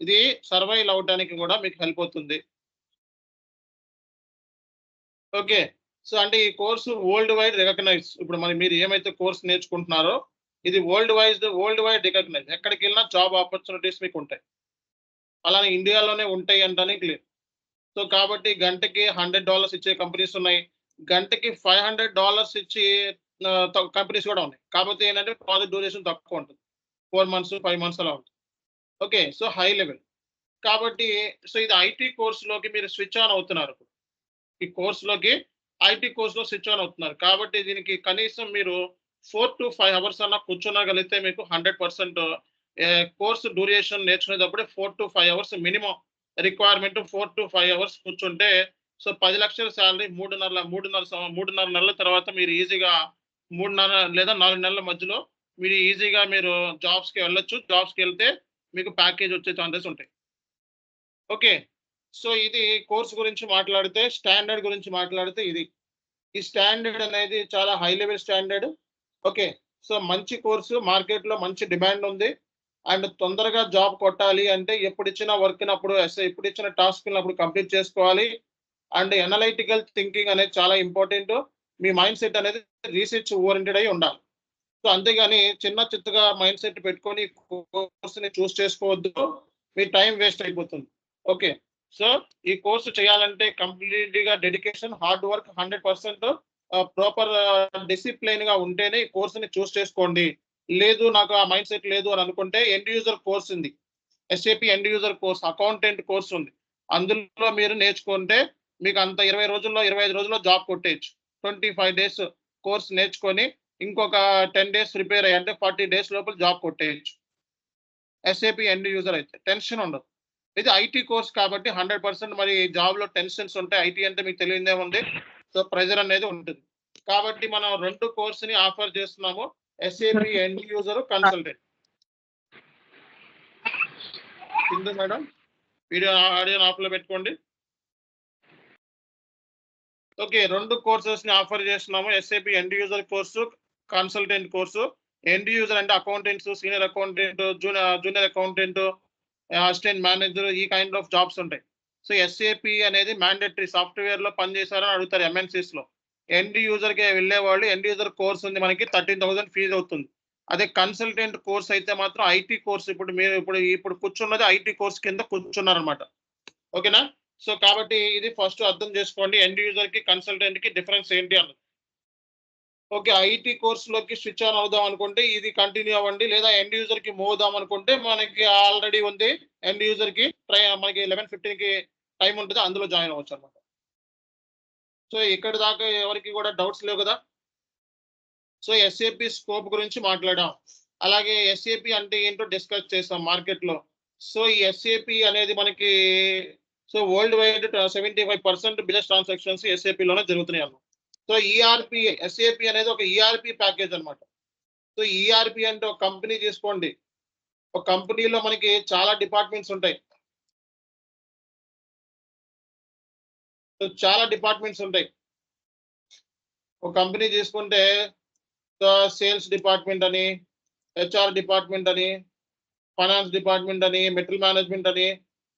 ఇది సర్వైవ్ అవడానికి కూడా మీకు హెల్ప్ అవుతుంది. ఓకే, సో అంటే ఈ కోర్సు వరల్డ్ వైడ్ రికగ్నైజ్. ఇప్పుడు మరి మీరు ఏమైతే కోర్స్ నేర్చుకుంటున్నారో ఇది వరల్డ్ వైడ్ రికగ్నైజ్. ఎక్కడికి వెళ్ళినా జాబ్ ఆపర్చునిటీస్ మీకు ఉంటాయి. అలానే ఇండియాలోనే ఉంటాయి అంటానికి లేదు. సో కాబట్టి గంటకి $100 ఇచ్చే కంపెనీస్ ఉన్నాయి, గంటకి $500 ఇచ్చి కంపెనీస్ కూడా ఉన్నాయి. కాకపోతే ఏంటంటే ప్రాజెక్ట్ డ్యూరేషన్ తక్కువ ఉంటుంది, 4 months 5 months అలా ఉంటుంది. ఓకే, సో హై లెవెల్ కాబట్టి సో ఇది ఐటీ కోర్సులోకి మీరు స్విచ్ ఆన్ అవుతున్నారు. ఈ కోర్సులోకి ఐటీ కోర్సులో స్విచ్ ఆన్ అవుతున్నారు కాబట్టి దీనికి కనీసం మీరు 4 to 5 hours అన్న కూర్చోగలిగితే మీకు 100% కోర్సు డ్యూరేషన్ నేర్చుకునేటప్పుడే 4 to 5 hours minimum requirement. 4 to 5 hours కూర్చుంటే సో 10 లక్షల శాలరీ 3.5 నెలల తర్వాత మీరు ఈజీగా 3.5 లేదా 4 నెలల మధ్యలో మీరు ఈజీగా మీరు జాబ్స్కి వెళ్ళొచ్చు. జాబ్స్కి వెళ్తే మీకు ప్యాకేజ్ వచ్చే ఛాన్సెస్ ఉంటాయి. ఓకే, సో ఇది కోర్స్ గురించి మాట్లాడితే, స్టాండర్డ్ గురించి మాట్లాడితే ఇది ఈ స్టాండర్డ్ అనేది చాలా high level standard. Okay, so మంచి కోర్సు, మార్కెట్లో మంచి డిమాండ్ ఉంది. అండ్ తొందరగా జాబ్ కొట్టాలి అంటే ఎప్పుడు ఇచ్చిన వర్క్ నప్పుడు ఎప్పుడు ఇచ్చిన టాస్క్ అప్పుడు కంప్లీట్ చేసుకోవాలి. అండ్ అనలైటికల్ థింకింగ్ అనేది చాలా ఇంపార్టెంట్. మీ మైండ్ సెట్ అనేది రీసెర్చ్ ఓరియంటెడ్ అయి ఉండాలి. సో అంతేగాని చిన్న చిత్తగా మైండ్ సెట్ పెట్టుకొని కోర్సుని చూస్ చేసుకోవద్దు, మీ టైం వేస్ట్ అయిపోతుంది. ఓకే, సో ఈ కోర్సు చేయాలంటే కంప్లీట్గా dedication, hard work, 100% proper discipline గా ఉంటేనే ఈ కోర్సుని చూస్ చేసుకోండి. లేదు నాకు ఆ మైండ్ సెట్ లేదు అని అనుకుంటే ఎండ్ యూజర్ కోర్స్ ఉంది, SAP end user course, accountant course ఉంది. అందులో మీరు నేర్చుకుంటే మీకు అంత 20 రోజుల్లో 25 రోజుల్లో జాబ్ కొట్టేయచ్చు. 25 days కోర్స్ నేర్చుకొని ఇంకొక 10 days ప్రిపేర్ అయ్యి అంటే 40 days లోపల జాబ్ కొట్టేయచ్చు. ఎస్ఏపి ఎండ్ యూజర్ అయితే టెన్షన్ ఉండదు. ఇది ఐటీ కోర్స్ కాబట్టి 100% మరి జాబ్ లో టెన్షన్స్ ఉంటాయి. ఐటీ అంటే మీకు తెలియదే ఉంది, సో ప్రెజర్ అనేది ఉంటుంది. కాబట్టి మనం 2 కోర్సుని ఆఫర్ చేస్తున్నాము, SAP end user, consultant. Sindhu madam video audio off లో పెట్టుకోండి. ఓకే, 2 కోర్సెస్ ని ఆఫర్ చేస్తున్నాము, SAP end user course, consultant course. End user అంటే accountants, senior accountant, junior accountant, assistant manager, ఈ కైండ్ ఆఫ్ జాబ్స్ ఉంటాయి. సో ఎస్ఏపి అనేది mandatory, software లో పనిచేశారని అడుగుతారు ఎంఎన్సీస్ లో. ఎండ్ యూజర్ కి వెళ్ళే వాళ్ళు ఎండ్ యూజర్ కోర్స్ ఉంది మనకి 13,000 ఫీజు అవుతుంది. అదే కన్సల్టెంట్ కోర్స్ అయితే మాత్రం ఐటీ కోర్స్, ఇప్పుడు మీరు ఇప్పుడు కూర్చున్నది ఐటీ కోర్స్ కింద కూర్చున్నారనమాట. ఓకేనా, సో కాబట్టి ఇది ఫస్ట్ అర్థం చేసుకోండి, ఎండ్ యూజర్ కి కన్సల్టెంట్ కి డిఫరెన్స్ ఏంటి అన్నది. ఓకే, ఐటీ కోర్స్ లోకి స్విచ్ ఆన్ అవుదాం అనుకుంటే ఇది కంటిన్యూ అవ్వండి, లేదా ఎండ్ యూజర్ కి మూవ్ అవుదాం అనుకుంటే మనకి ఆల్రెడీ ఉంది ఎండ్ యూజర్ కి మనకి 11:15 కి టైం ఉంటుంది, అందులో జాయిన్ అవ్వచ్చు అనమాట. సో ఇక్కడ దాకా ఎవరికి కూడా డౌట్స్ లేవు కదా. సో ఎస్ఏపి స్కోప్ గురించి మాట్లాడాం, అలాగే ఎస్ఏపి అంటే ఏంటో డిస్కస్ చేస్తాం మార్కెట్ లో. సో ఈ ఎస్ఏపి అనేది మనకి so world wide 75% business transactions ఎస్ఏపిలోనే జరుగుతున్నాయి అన్నమాట. సో ఈఆర్పి, ఎస్ఏపి అనేది ఒక ఈఆర్పి ప్యాకేజ్ అనమాట. సో ఈఆర్పి అంటే ఒక కంపెనీ తీసుకోండి, ఒక కంపెనీలో మనకి చాలా డిపార్ట్మెంట్స్ ఉంటాయి. సో చాలా డిపార్ట్మెంట్స్ ఉంటాయి. ఒక కంపెనీ తీసుకుంటే సేల్స్ డిపార్ట్మెంట్ అని, హెచ్ఆర్ డిపార్ట్మెంట్ అని, ఫైనాన్స్ డిపార్ట్మెంట్ అని, మెటీరియల్ మేనేజ్మెంట్ అని,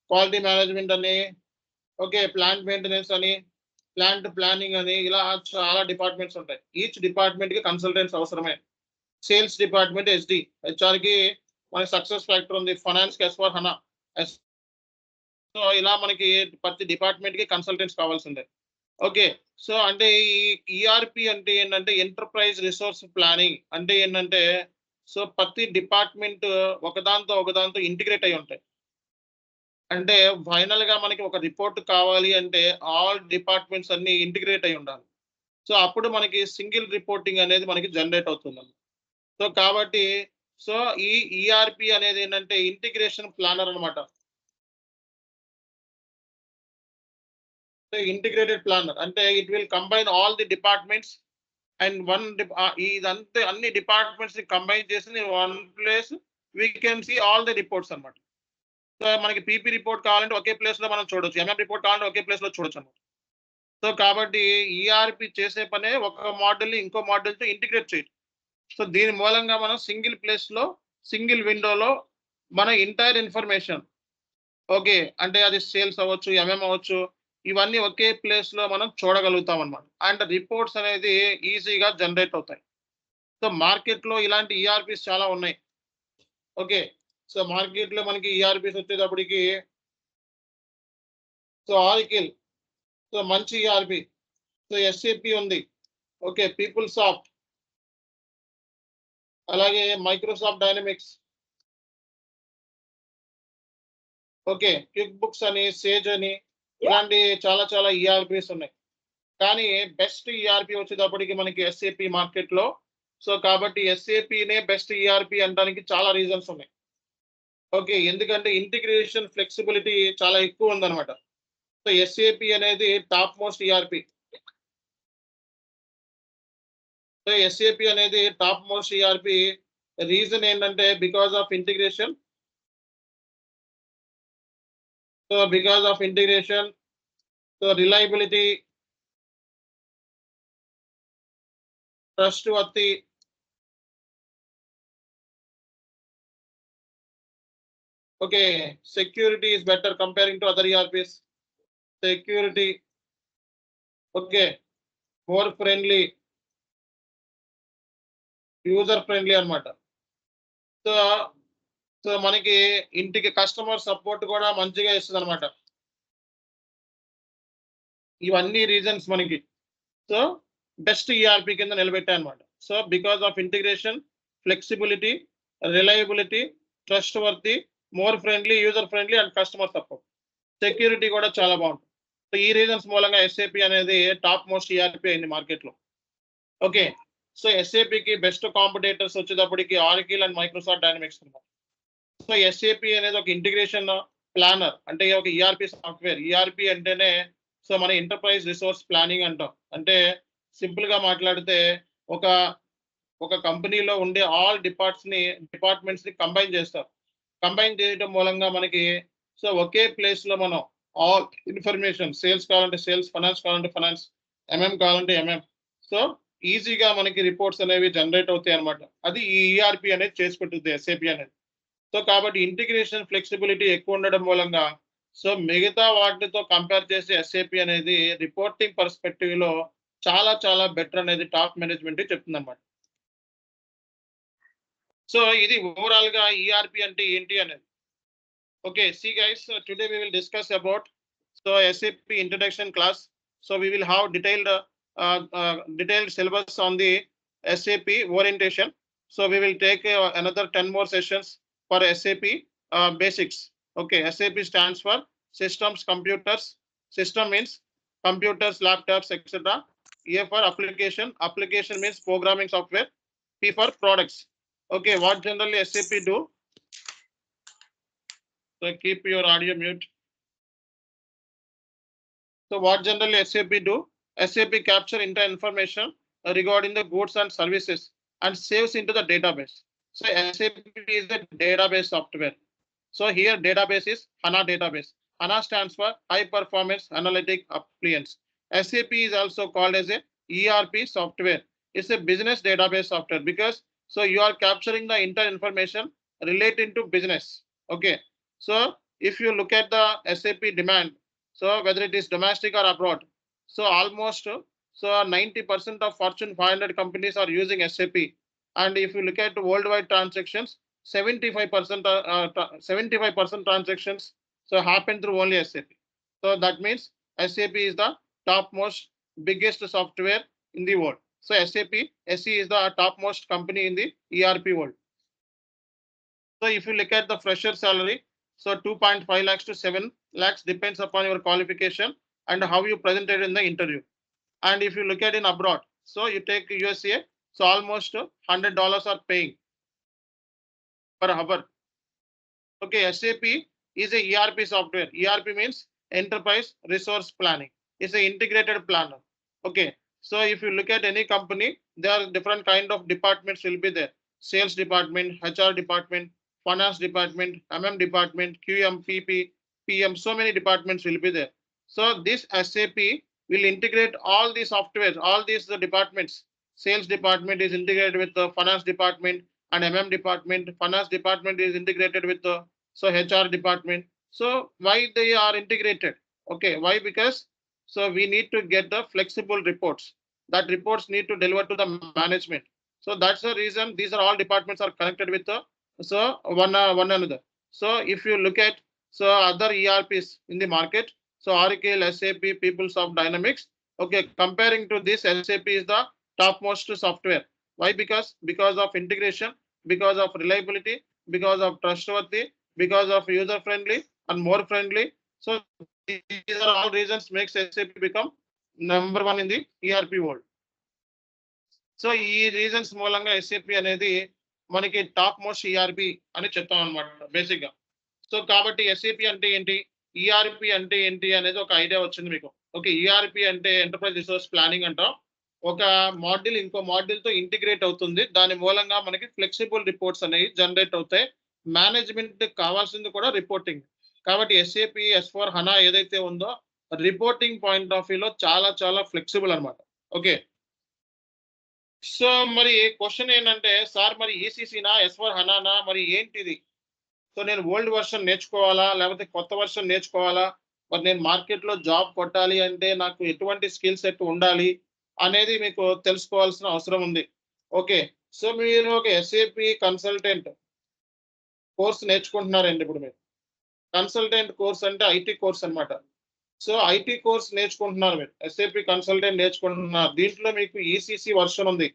క్వాలిటీ మేనేజ్మెంట్ అని, ఓకే, ప్లాంట్ మెయింటెనెన్స్ అని, ప్లాంట్ ప్లానింగ్ అని, ఇలా చాలా డిపార్ట్మెంట్స్ ఉంటాయి. ఈచ్ డిపార్ట్మెంట్ కి కన్సల్టెంట్స్ అవసరమే. సేల్స్ డిపార్ట్మెంట్ ఎస్డి, హెచ్ఆర్ కి మనకి సక్సెస్ ఫ్యాక్టర్ ఉంది, ఫైనాన్స్ కి S4 HANA. సో ఇలా మనకి ప్రతి డిపార్ట్మెంట్ కి కన్సల్టెంట్స్ కావాల్సిందే. ఓకే, సో అంటే ఈ ఈఆర్పి అంటే ఏంటంటే ఎంటర్ప్రైజ్ రిసోర్స్ ప్లానింగ్ అంటే ఏంటంటే, సో ప్రతి డిపార్ట్మెంట్ ఒకదాంతో ఇంటిగ్రేట్ అయి ఉంటాయి. అంటే ఫైనల్ గా మనకి ఒక రిపోర్ట్ కావాలి అంటే ఆల్ డిపార్ట్మెంట్స్ అన్ని ఇంటిగ్రేట్ అయి ఉండాలి. సో అప్పుడు మనకి సింగిల్ రిపోర్టింగ్ అనేది మనకి జనరేట్ అవుతుంది. సో కాబట్టి సో ఈ ఈఆర్పి అనేది ఏంటంటే ఇంటిగ్రేషన్ ప్లానర్ అనమాట. ఇంటిగ్రేటెడ్ ప్లానర్ అంటే it will combine all the departments and ఇదంతా అన్ని డిపార్ట్మెంట్స్ ని కంబైన్ చేసి one place we can see all the reports అనమాట. సో మనకి పీపీ రిపోర్ట్ కావాలంటే ఒకే ప్లేస్ లో మనం చూడొచ్చు, ఎంఎం రిపోర్ట్ కావాలంటే ఒకే ప్లేస్ లో చూడొచ్చు అనమాట. సో కాబట్టి ఈఆర్పి చేసే పనే ఒక మోడల్ ని ఇంకో మోడల్ తో ఇంటిగ్రేట్ చేయడం. సో దీని మూలంగా మనం సింగిల్ ప్లేస్ లో సింగిల్ విండోలో మన ఎంటైర్ ఇన్ఫర్మేషన్, ఓకే, అంటే అది సేల్స్ అవ్వచ్చు, ఎంఎం అవ్వచ్చు, ఇవన్నీ ఒకే ప్లేస్ లో మనం చూడగలుగుతాం అనమాట. అండ్ రిపోర్ట్స్ అనేది ఈజీగా జనరేట్ అవుతాయి. సో మార్కెట్ లో ఇలాంటి ఈఆర్పిస్ చాలా ఉన్నాయి. ఓకే, సో మార్కెట్ లో మనకి ఈఆర్పిస్ వచ్చేటప్పటికి సో ఆరికిల్, సో మంచి ఈఆర్పి, సో ఎస్ఏపి ఉంది, ఓకే, పీపుల్ సాఫ్ట్, అలాగే Microsoft dynamics, okay, quick books అని, సేజ్ అని, ఇలాంటి చాలా ఈఆర్పిస్ ఉన్నాయి. కానీ బెస్ట్ ఈఆర్పి వచ్చేటప్పటికి మనకి ఎస్ఏపి మార్కెట్ లో. సో కాబట్టి ఎస్ఏపినే బెస్ట్ ఈఆర్పి అనడానికి చాలా రీజన్స్ ఉన్నాయి. ఓకే, ఎందుకంటే ఇంటిగ్రేషన్ ఫ్లెక్సిబిలిటీ చాలా ఎక్కువ ఉందన్నమాట. సో ఎస్ఏపి అనేది top most ERP. So SAP అనేది టాప్ మోస్ట్ ఈఆర్పి. రీజన్ ఏంటంటే because of integration. So because of integration, so reliability, trustworthy, okay, security is better comparing to other ERPs. Security, okay, more friendly, user friendly అనమాట. So so మనకి ఇంటికి customer support కూడా మంచిగా ఇస్తుంది అనమాట. ఇవన్నీ reasons మనకి సో బెస్ట్ ఈఆర్పి కింద నిలబెట్టాయి అనమాట. So because of integration, flexibility, reliability, trust worthy, more friendly, user friendly and customer support. Security కూడా చాలా బాగుంటుంది. సో ఈ రీజన్స్ మూలంగా ఎస్ఏపి అనేది టాప్ మోస్ట్ ఈఆర్పి అయింది మార్కెట్ లో. ఓకే, సో ఎస్ఏపికి బెస్ట్ కాంపిటేటర్స్ వచ్చేటప్పటికి ఆరికిల్ అండ్ మైక్రోసాఫ్ట్ డైనమిక్స్ అనమాట. సో ఎస్ఏపి అనేది ఒక ఇంటిగ్రేషన్ ప్లానర్, అంటే ఒక ఈఆర్పి సాఫ్ట్వేర్. ఈఆర్పి అంటేనే సో మన ఎంటర్ప్రైజ్ రిసోర్స్ ప్లానింగ్ అంటాం. అంటే సింపుల్ గా మాట్లాడితే ఒక ఒక కంపెనీలో ఉండే ఆల్ డిపార్ట్మెంట్స్ ని కంబైన్ చేస్తారు. కంబైన్ చేయడం మూలంగా మనకి సో ఒకే ప్లేస్ లో మనం ఆల్ ఇన్ఫర్మేషన్, సేల్స్ కావాలంటే సేల్స్, ఫైనాన్స్ కావాలంటే ఫైనాన్స్, ఎంఎం కావాలంటే ఎంఎం, సో ఈజీగా మనకి రిపోర్ట్స్ అనేవి జనరేట్ అవుతాయి అనమాట. అది ఈ ఈఆర్పి అనేది చేసి పెట్టుద్ది ఎస్ఏపి అనేది. సో కాబట్టి ఇంటిగ్రేషన్ ఫ్లెక్సిబిలిటీ ఎక్కువ ఉండడం మూలంగా సో మిగతా వాటితో కంపేర్ చేసి ఎస్ఏపి అనేది రిపోర్టింగ్ పర్స్పెక్టివ్ లో చాలా బెటర్ అనేది టాప్ మేనేజ్మెంట్ చెప్తుంది అనమాట. సో ఇది ఓవరాల్ గా ఈఆర్పి అంటే ఏంటి అనేది. Okay, see guys, today we will discuss about so SAP introduction class. So we will have detailed syllabus on the SAP orientation. So we will take another 10 more sessions for SAP basics. Okay, SAP stands for systems, computers. System means computers, laptops, etc. A for application. Application means programming software. P for products. Okay, what generally SAP do? So keep your audio mute. So what generally SAP do? SAP capture entire information regarding the goods and services and saves into the database. So SAP is a database software. So here database is HANA database. HANA stands for High Performance Analytic Appliance. SAP is also called as a ERP software. It's a business database software because so you are capturing the entire information relating to business. Okay. So if you look at the SAP demand, so whether it is domestic or abroad, so almost so 90% of Fortune 500 companies are using SAP. And if you look at worldwide transactions, 75% 75% transactions so happen through only SAP. So that means SAP is the topmost biggest software in the world. So SAP SE is the topmost company in the ERP world. So if you look at the fresher salary, so 2.5 lakhs to 7 lakhs depends upon your qualification and how you presented in the interview. And if you look at in abroad, so you take USA, so almost $100 are paying per hour. Okay, SAP is a ERP software. ERP means Enterprise Resource Planning. It's an integrated planner. Okay, so if you look at any company, there are different kind of departments will be there. Sales department, HR department, finance department, department, QM, PP, PM, so many departments will be there. So this SAP will integrate all the software, all these departments. Sales department is integrated with the finance department and department. Finance department is integrated with the so HR department. So why they are integrated? Okay, why? Because so we need to get the flexible reports. That reports need to deliver to the management. So that's the reason these are all departments are connected with the so one another. So if you look at so other ERPs in the market, so Oracle, SAP, PeopleSoft, Dynamics. Okay, comparing to this, SAP is the topmost software. Why? Because of integration, because of reliability, because of trustworthy, because of user friendly and more friendly. So these are all reasons makes SAP become number one in the ERP world. So ఈ reasons మూలంగా SAP అనేది మనకి top most ERP అని చెప్తాం అనమాట basic గా. So కాబట్టి SAP అంటే ఏంటి, ఈఆర్పి అంటే ఏంటి అనేది ఒక ఐడియా వచ్చింది మీకు. ఓకే, ఈఆర్పి అంటే ఎంటర్ప్రైజ్ రిసోర్స్ ప్లానింగ్ అంటాం. ఒక మాడ్యూల్ ఇంకో మాడ్యూల్ తో ఇంటిగ్రేట్ అవుతుంది. దాని మూలంగా మనకి ఫ్లెక్సిబుల్ రిపోర్ట్స్ అనేవి జనరేట్ అవుతాయి. మేనేజ్మెంట్ కావాల్సింది కూడా రిపోర్టింగ్. కాబట్టి ఎస్ఏపి S4 హనా ఏదైతే ఉందో రిపోర్టింగ్ పాయింట్ ఆఫ్ వ్యూలో చాలా చాలా ఫ్లెక్సిబుల్ అనమాట. ఓకే, సో మరి క్వశ్చన్ ఏంటంటే సార్ మరి ఈసీసీనా S4 హనానా మరి ఏంటిది? సో నేను ఓల్డ్ వర్షన్ నేర్చుకోవాలా లేకపోతే కొత్త వర్షన్ నేర్చుకోవాలా? మరి నేను మార్కెట్లో జాబ్ కొట్టాలి అంటే నాకు ఎటువంటి స్కిల్ సెట్ ఉండాలి అనేది మీకు తెలుసుకోవాల్సిన అవసరం ఉంది. ఓకే, సో మీరు ఒక ఎస్ఏపి కన్సల్టెంట్ కోర్స్ నేర్చుకుంటున్నారండి. ఇప్పుడు మీరు కన్సల్టెంట్ కోర్స్ అంటే ఐటీ కోర్స్ అనమాట. సో ఐటీ కోర్స్ నేర్చుకుంటున్నారు, మీరు ఎస్ఏపి కన్సల్టెంట్ నేర్చుకుంటున్నారు. దీంట్లో మీకు ఈసీసీ వర్షన్ ఉంది.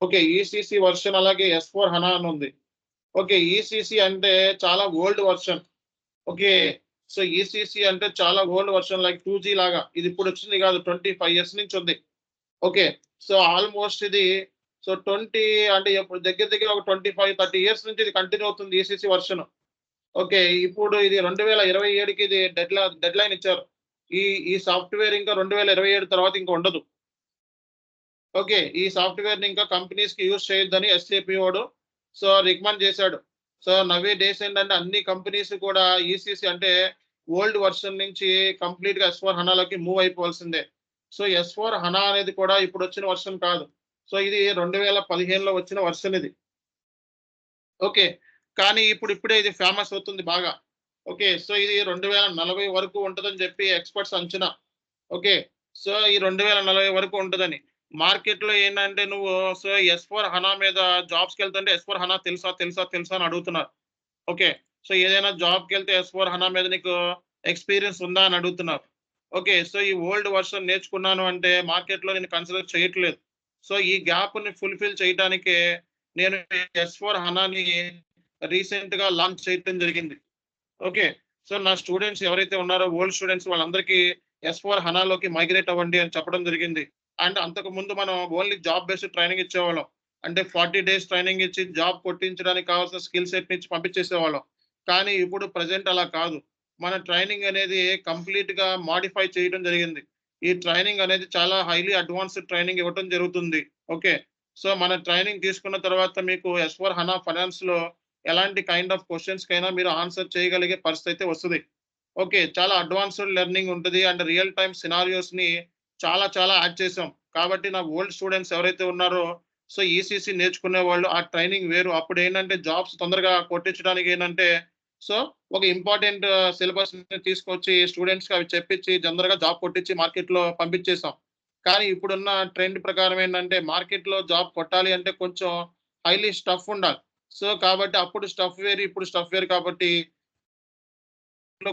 ఓకే, ఈసీసీ వర్షన్ అలాగే S4 హనా అని ఉంది. ఓకే, ఈసీసీ అంటే చాలా old version. Okay, so ECC అంటే చాలా ఓల్డ్ వర్షన్, లైక్ 2G లాగా. ఇది ఇప్పుడు వచ్చింది కాదు, 25 years నుంచి ఉంది. ఓకే, సో ఆల్మోస్ట్ ఇది సో 20 అంటే ఇప్పుడు దగ్గర దగ్గర ఒక 25-30 years నుంచి ఇది కంటిన్యూ అవుతుంది ఈసీసీ వర్షన్. ఓకే, ఇప్పుడు ఇది 2027కి ఇది డెడ్ లైన్ ఇచ్చారు. ఈ సాఫ్ట్వేర్ ఇంకా 2027 తర్వాత ఇంకా ఉండదు. ఓకే, ఈ సాఫ్ట్వేర్ ని ఇంకా కంపెనీస్ కి యూజ్ చేయొద్దని ఎస్ఏపి వాడు సో రికమెండ్ చేశాడు. సో నవే డేస్ ఏంటంటే అన్ని కంపెనీస్ కూడా ఈసీసీ అంటే ఓల్డ్ వర్షన్ నుంచి కంప్లీట్ గా S4 హనాలోకి మూవ్ అయిపోవాల్సిందే. సో S4 హనా అనేది కూడా ఇప్పుడు వచ్చిన వర్షన్ కాదు. సో ఇది 2015లో వచ్చిన వర్షన్ ఇది. ఓకే, కానీ ఇప్పుడే ఇది ఫేమస్ అవుతుంది బాగా. ఓకే, సో ఇది 2040 వరకు ఉంటుందని చెప్పి ఎక్స్పర్ట్స్ అంచనా. ఓకే, సో ఈ 2040 వరకు ఉంటుందని. మార్కెట్ లో ఏంటంటే నువ్వు సో S4 హనా మీద జాబ్స్కి వెళ్తుంటే S4 హనా తెలుసా తెలుసా తెలుసా అని అడుగుతున్నారు. ఓకే, సో ఏదైనా జాబ్కి వెళ్తే S4 హనా మీద నీకు ఎక్స్పీరియన్స్ ఉందా అని అడుగుతున్నారు. ఓకే, సో ఈ ఓల్డ్ వర్షన్ నేర్చుకున్నాను అంటే మార్కెట్ లో నేను కన్సిడర్ చేయట్లేదు. సో ఈ గ్యాప్ ని ఫుల్ఫిల్ చేయడానికే నేను S4 హనాని రీసెంట్ గా లాంచ్ చేయడం జరిగింది. ఓకే, సో నా స్టూడెంట్స్ ఎవరైతే ఉన్నారో ఓల్డ్ స్టూడెంట్స్ వాళ్ళందరికీ S4 హనాలోకి మైగ్రేట్ అవ్వండి అని చెప్పడం జరిగింది. అండ్ అంతకు ముందు మనం ఓన్లీ జాబ్ బేస్డ్ ట్రైనింగ్ ఇచ్చేవాళ్ళం. అంటే 40 days ట్రైనింగ్ ఇచ్చి జాబ్ కొట్టించడానికి కావాల్సిన స్కిల్ సెట్ నుంచి పంపించేసేవాళ్ళం. కానీ ఇప్పుడు ప్రజెంట్ అలా కాదు. మన ట్రైనింగ్ అనేది కంప్లీట్ గా మాడిఫై చేయడం జరిగింది. ఈ ట్రైనింగ్ అనేది చాలా హైలీ అడ్వాన్స్డ్ ట్రైనింగ్ ఇవ్వడం జరుగుతుంది. ఓకే, సో మన ట్రైనింగ్ తీసుకున్న తర్వాత మీకు S4 హనా ఫైనాన్స్ లో ఎలాంటి కైండ్ ఆఫ్ క్వశ్చన్స్ కైనా మీరు ఆన్సర్ చేయగలిగే పరిస్థితి అయితే వస్తుంది. ఓకే, చాలా అడ్వాన్స్డ్ లెర్నింగ్ ఉంటుంది అండ్ రియల్ టైమ్ సినారియోస్ ని చాలా చాలా యాడ్ చేసాం. కాబట్టి నా ఓల్డ్ స్టూడెంట్స్ ఎవరైతే ఉన్నారో సో ఈసీసీ నేర్చుకునే వాళ్ళు ఆ ట్రైనింగ్ వేరు. అప్పుడు ఏంటంటే జాబ్స్ తొందరగా కొట్టించడానికి ఏంటంటే సో ఒక ఇంపార్టెంట్ సిలబస్ తీసుకొచ్చి స్టూడెంట్స్‌కి అవి చెప్పించి తొందరగా జాబ్ కొట్టించి మార్కెట్‌లో పంపించేసాం. కానీ ఇప్పుడున్న ట్రెండ్ ప్రకారం ఏంటంటే మార్కెట్‌లో జాబ్ కొట్టాలి అంటే కొంచెం హైలీ స్టఫ్ ఉండాలి. సో కాబట్టి అప్పుడు స్టఫ్ వేరు, ఇప్పుడు స్టఫ్ వేరు కాబట్టి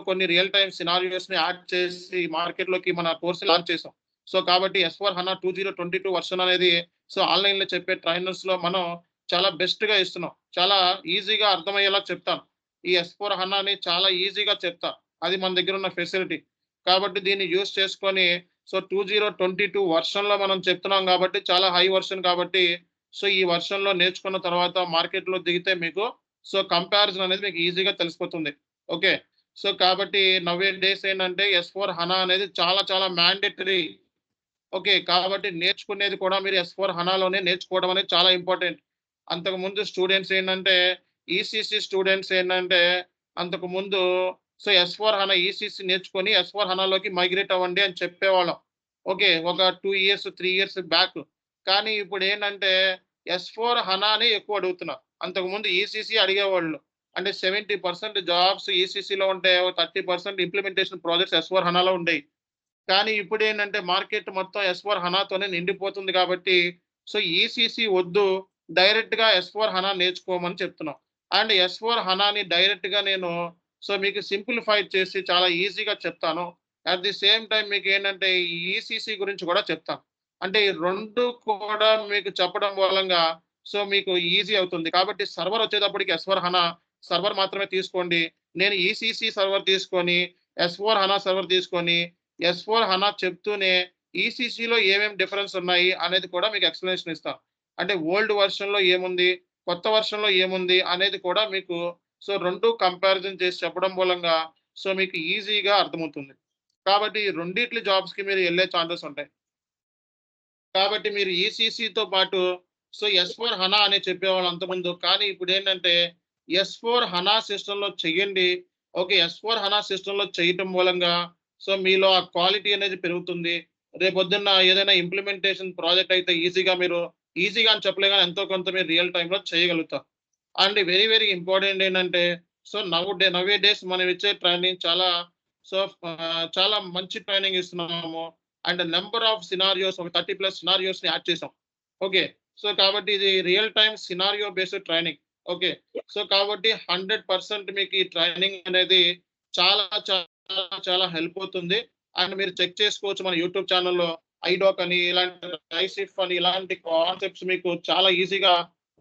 కొన్ని రియల్ టైమ్ సినారియోస్‌ని యాడ్ చేసి మార్కెట్‌లోకి మన కోర్స్ లాంచ్ చేసాం. సో కాబట్టి ఎస్4 హనా 2022 వర్షన్ అనేది సో ఆన్‌లైన్‌లో చెప్పే ట్రైనర్స్‌లో మనం చాలా బెస్ట్‌గా ఇస్తున్నాం. చాలా ఈజీగా అర్థమయ్యేలా చెప్తాను. ఈ ఎస్4 హనాని చాలా ఈజీగా చెప్తా. అది మన దగ్గర ఉన్న ఫెసిలిటీ. కాబట్టి దీన్ని యూజ్ చేసుకొని సో 2022 వర్షన్‌లో మనం చెప్తున్నాం కాబట్టి చాలా హై వర్షన్ కాబట్టి సో ఈ వర్షన్‌లో నేర్చుకున్న తర్వాత మార్కెట్‌లో దిగితే మీకు సో కంపారిజన్ అనేది మీకు ఈజీగా తెలిసిపోతుంది. ఓకే. సో కాబట్టి నౌ ఏ డేస్ ఏంటంటే ఎస్4 హనా అనేది చాలా చాలా మ్యాండేటరీ. ఓకే. కాబట్టి నేర్చుకునేది కూడా మీరు ఎస్4 హనాలోనే నేర్చుకోవడం అనేది చాలా ఇంపార్టెంట్. అంతకుముందు స్టూడెంట్స్ ఏంటంటే ఈసీసీ స్టూడెంట్స్ ఏంటంటే అంతకుముందు సో ఎస్4 హనా ఈసీసీ నేర్చుకొని ఎస్4 హనాలోకి మైగ్రేట్ అవ్వండి అని చెప్పేవాళ్ళం. ఓకే. ఒక 2 ఇయర్స్, 3 ఇయర్స్ బ్యాక్. కానీ ఇప్పుడేంటంటే ఎస్4 హనాని ఎక్కువ అడుగుతున్నారు. అంతకుముందు ఈసీసీ అడిగేవాళ్ళు. అంటే 70% జాబ్స్ ఈసీసీలో ఉంటే, ఓ 30% ఇంప్లిమెంటేషన్ ప్రాజెక్ట్స్ ఎస్4 హనాలో ఉండేయి. కానీ ఇప్పుడేంటంటే మార్కెట్ మొత్తం ఎస్4 హనాతోనే నిండిపోతుంది కాబట్టి, సో ఈసీసీ వద్దు. డైరెక్ట్‌గా ఎస్4 హనా నేర్చుకోమని చెప్తున్నాం. అండ్ ఎస్4 హనాని డైరెక్ట్‌గా నేను సో మీకు సింప్లిఫైడ్ చేసి చాలా ఈజీగా చెప్తాను. అట్ ది సేమ్ టైమ్ మీకేంటంటే ఈ ఈసీసీ గురించి కూడా చెప్తాను. అంటే ఈ 2 కూడా మీకు చెప్పడం మూలంగా సో మీకు ఈజీ అవుతుంది. కాబట్టి సర్వర్ వచ్చేటప్పటికి ఎస్4 హనా సర్వర్ మాత్రమే తీసుకోండి. నేను ఈసీసీ సర్వర్ తీసుకొని, ఎస్4 హనా సర్వర్ తీసుకొని ఎస్4 హనా చెప్తూనే ఈసీసీలో ఏమేమి డిఫరెన్స్ ఉన్నాయి అనేది కూడా మీకు ఎక్స్‌ప్లనేషన్ ఇస్తాను. అంటే ఓల్డ్ వెర్షన్‌లో ఏముంది? కొత్త వెర్షన్‌లో ఏముంది? అనేది కూడా మీకు సో 2 కంపారిజన్ చేసి చెప్పడం మూలంగా సో మీకు ఈజీగా అర్థమవుతుంది. కాబట్టి ఈ రెండిట్లి జాబ్స్‌కి మీరు ఎళ్ళే ఛాన్సెస్ ఉంటాయి. కాబట్టి మీరు ఈసీసీతో పాటు సో ఎస్4 హనా అని చెప్పేవాళ్ళు అంతకుముందు. కానీ ఇప్పుడేంటంటే ఎస్4 హనా సిస్టమ్‌లో చెయ్యండి. ఓకే. ఎస్4 హనా సిస్టమ్‌లో చేయటం మూలంగా సో మీలో ఆ క్వాలిటీ అనేది పెరుగుతుంది. రేపొద్దున్న ఏదైనా ఇంప్లిమెంటేషన్ ప్రాజెక్ట్ అయితే ఈజీగా అని చెప్పలే గాని ఎంతో కొంత మీరు రియల్ టైమ్‌లో చేయగలుగుతారు. అండ్ వెరీ వెరీ ఇంపార్టెంట్ ఏంటంటే సో నౌ ఏ డేస్ మనం ఇచ్చే ట్రైనింగ్ చాలా సో చాలా మంచి ట్రైనింగ్ ఇస్తున్నాము. అండ్ నంబర్ ఆఫ్ సినారియోస్ ఒక 30+ సినారియోస్‌ని యాడ్ చేసాం. ఓకే. సో కాబట్టి ఇది real time scenario based training. Okay. So కాబట్టి 100% మీకు ఈ ట్రైనింగ్ అనేది చాలా చాలా చాలా హెల్ప్ అవుతుంది. అండ్ మీరు చెక్ చేసుకోవచ్చు మన యూట్యూబ్ ఛానెల్‌లో ఐడాక్ అని, ఇలాంటి ఐసిఫ్ అని ఇలాంటి కాన్సెప్ట్స్ మీకు చాలా ఈజీగా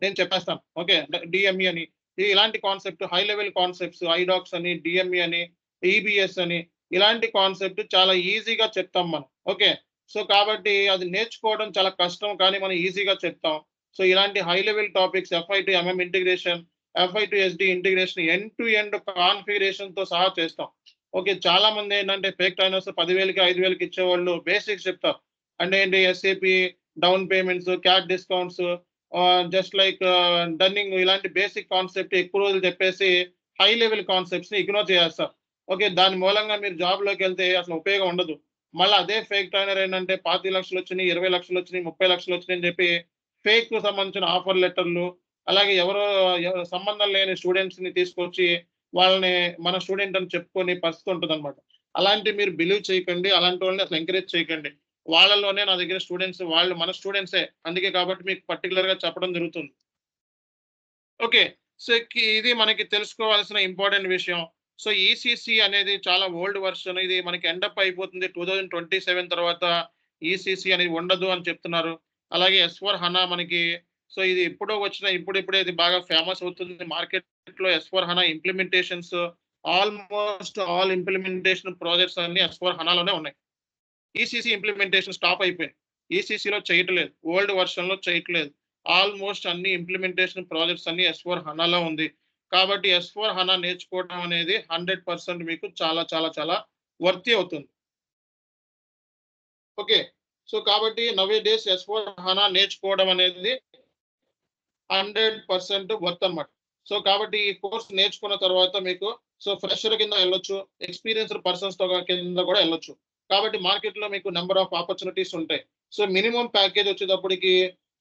నేను చెప్పేస్తాను. ఓకే. డీఎంఈ అని ఇలాంటి కాన్సెప్ట్ హై లెవెల్ కాన్సెప్ట్స్ ఐడాక్స్ అని, డీఎంఈ అని, ఈబీఎస్ అని ఇలాంటి కాన్సెప్ట్ చాలా ఈజీగా చెప్తాం మనం. ఓకే. సో కాబట్టి అది నేర్చుకోవడం చాలా కష్టం కానీ మనం ఈజీగా చెప్తాం. సో ఇలాంటి high level topics FI to MM integration, FI to SD integration end to end కాన్ఫిగరేషన్‌తో సహా చేస్తాం. ఓకే. చాలా మంది ఏంటంటే ఫేక్ ట్రైనర్స్ 10,000కి, 5,000కి ఇచ్చేవాళ్ళు బేసిక్స్ చెప్తారు. అంటే ఏంటి SAP, down payments, cat discounts just like dunning ఇలాంటి బేసిక్ కాన్సెప్ట్ ఎక్కువ రోజులు చెప్పేసి హై లెవెల్ కాన్సెప్ట్స్‌ని ఇగ్నోర్ చేసేస్తారు. ఓకే. దాని మూలంగా మీరు జాబ్‌లోకెళ్తే అసలు ఉపయోగం ఉండదు. మళ్ళా అదే ఫేక్ ట్రైనర్ ఏంటంటే 25,00,000 వచ్చినియి, 20,00,000 వచ్చినియి, 30,00,000 వచ్చినియి అని చెప్పి ఫేక్‌కి సంబంధించిన ఆఫర్ లెటర్‌లు, అలాగే ఎవరో సంబంధం లేని స్టూడెంట్స్‌ని తీసుకొచ్చి వాళ్ళని మన స్టూడెంట్ అని చెప్పుకునే పరిస్థితి ఉంటదన్నమాట. అలాంటివి మీరు బిలీవ్ చేయకండి. అలాంటి వాళ్ళని అసలు ఎంకరేజ్ చేయకండి. వాళ్ళలోనే నా దగ్గర స్టూడెంట్స్ వాళ్ళు మన స్టూడెంట్సే. అందుకే కాబట్టి మీకు పర్టిక్యులర్‌గా చెప్పడం జరుగుతుంది. ఓకే. సో, ఇది మనకి తెలుసుకోవాల్సిన ఇంపార్టెంట్ విషయం. సో, ఈసీసీ అనేది చాలా ఓల్డ్ వెర్షన్. ఇది మనకి ఎండ్ అప్ అయిపోతుంది. 2027 తర్వాత ఈసీసీ అనేది ఉండదు అని చెప్తున్నారు. అలాగే ఎస్4 హనా మనకి సో, ఇది ఎప్పుడో వచ్చిన ఇప్పుడిప్పుడే ఇది బాగా ఫేమస్ అవుతుంది. మార్కెట్‌లో ఎస్4 HANA implementations almost all implementation projects అన్నీ ఎస్4 హనాలోనే ఉన్నాయి. ఈసీసీ ఇంప్లిమెంటేషన్ స్టాప్ అయిపోయింది. ఈసీసీలో చేయట్లేదు. ఓల్డ్ వెర్షన్‌లో చేయట్లేదు. ఆల్‌మోస్ట్ అన్ని ఇంప్లిమెంటేషన్ ప్రాజెక్ట్స్ అన్నీ ఎస్4 హనాలో ఉంది. కాబట్టి ఎస్4 హనా నేర్చుకోవడం అనేది 100% మీకు చాలా చాలా చాలా వర్తీ అవుతుంది. ఓకే. సో, కాబట్టి నౌ ఏ డేస్ ఎస్4 హనా నేర్చుకోవడం అనేది 100% వర్త్ అన్నమాట. సో, కాబట్టి ఈ కోర్స్ నేర్చుకున్న తర్వాత మీకు సో, ఫ్రెషర్ కింద ఎళ్ళొచ్చు. ఎక్స్‌పీరియన్స్‌డ్ పర్సన్స్‌తో కింద కూడా ఎళ్ళొచ్చు. కాబట్టి మార్కెట్‌లో మీకు నంబర్ ఆఫ్ ఆపర్చునిటీస్ ఉంటాయి. సో మినిమం ప్యాకేజ్ వచ్చేటప్పటికి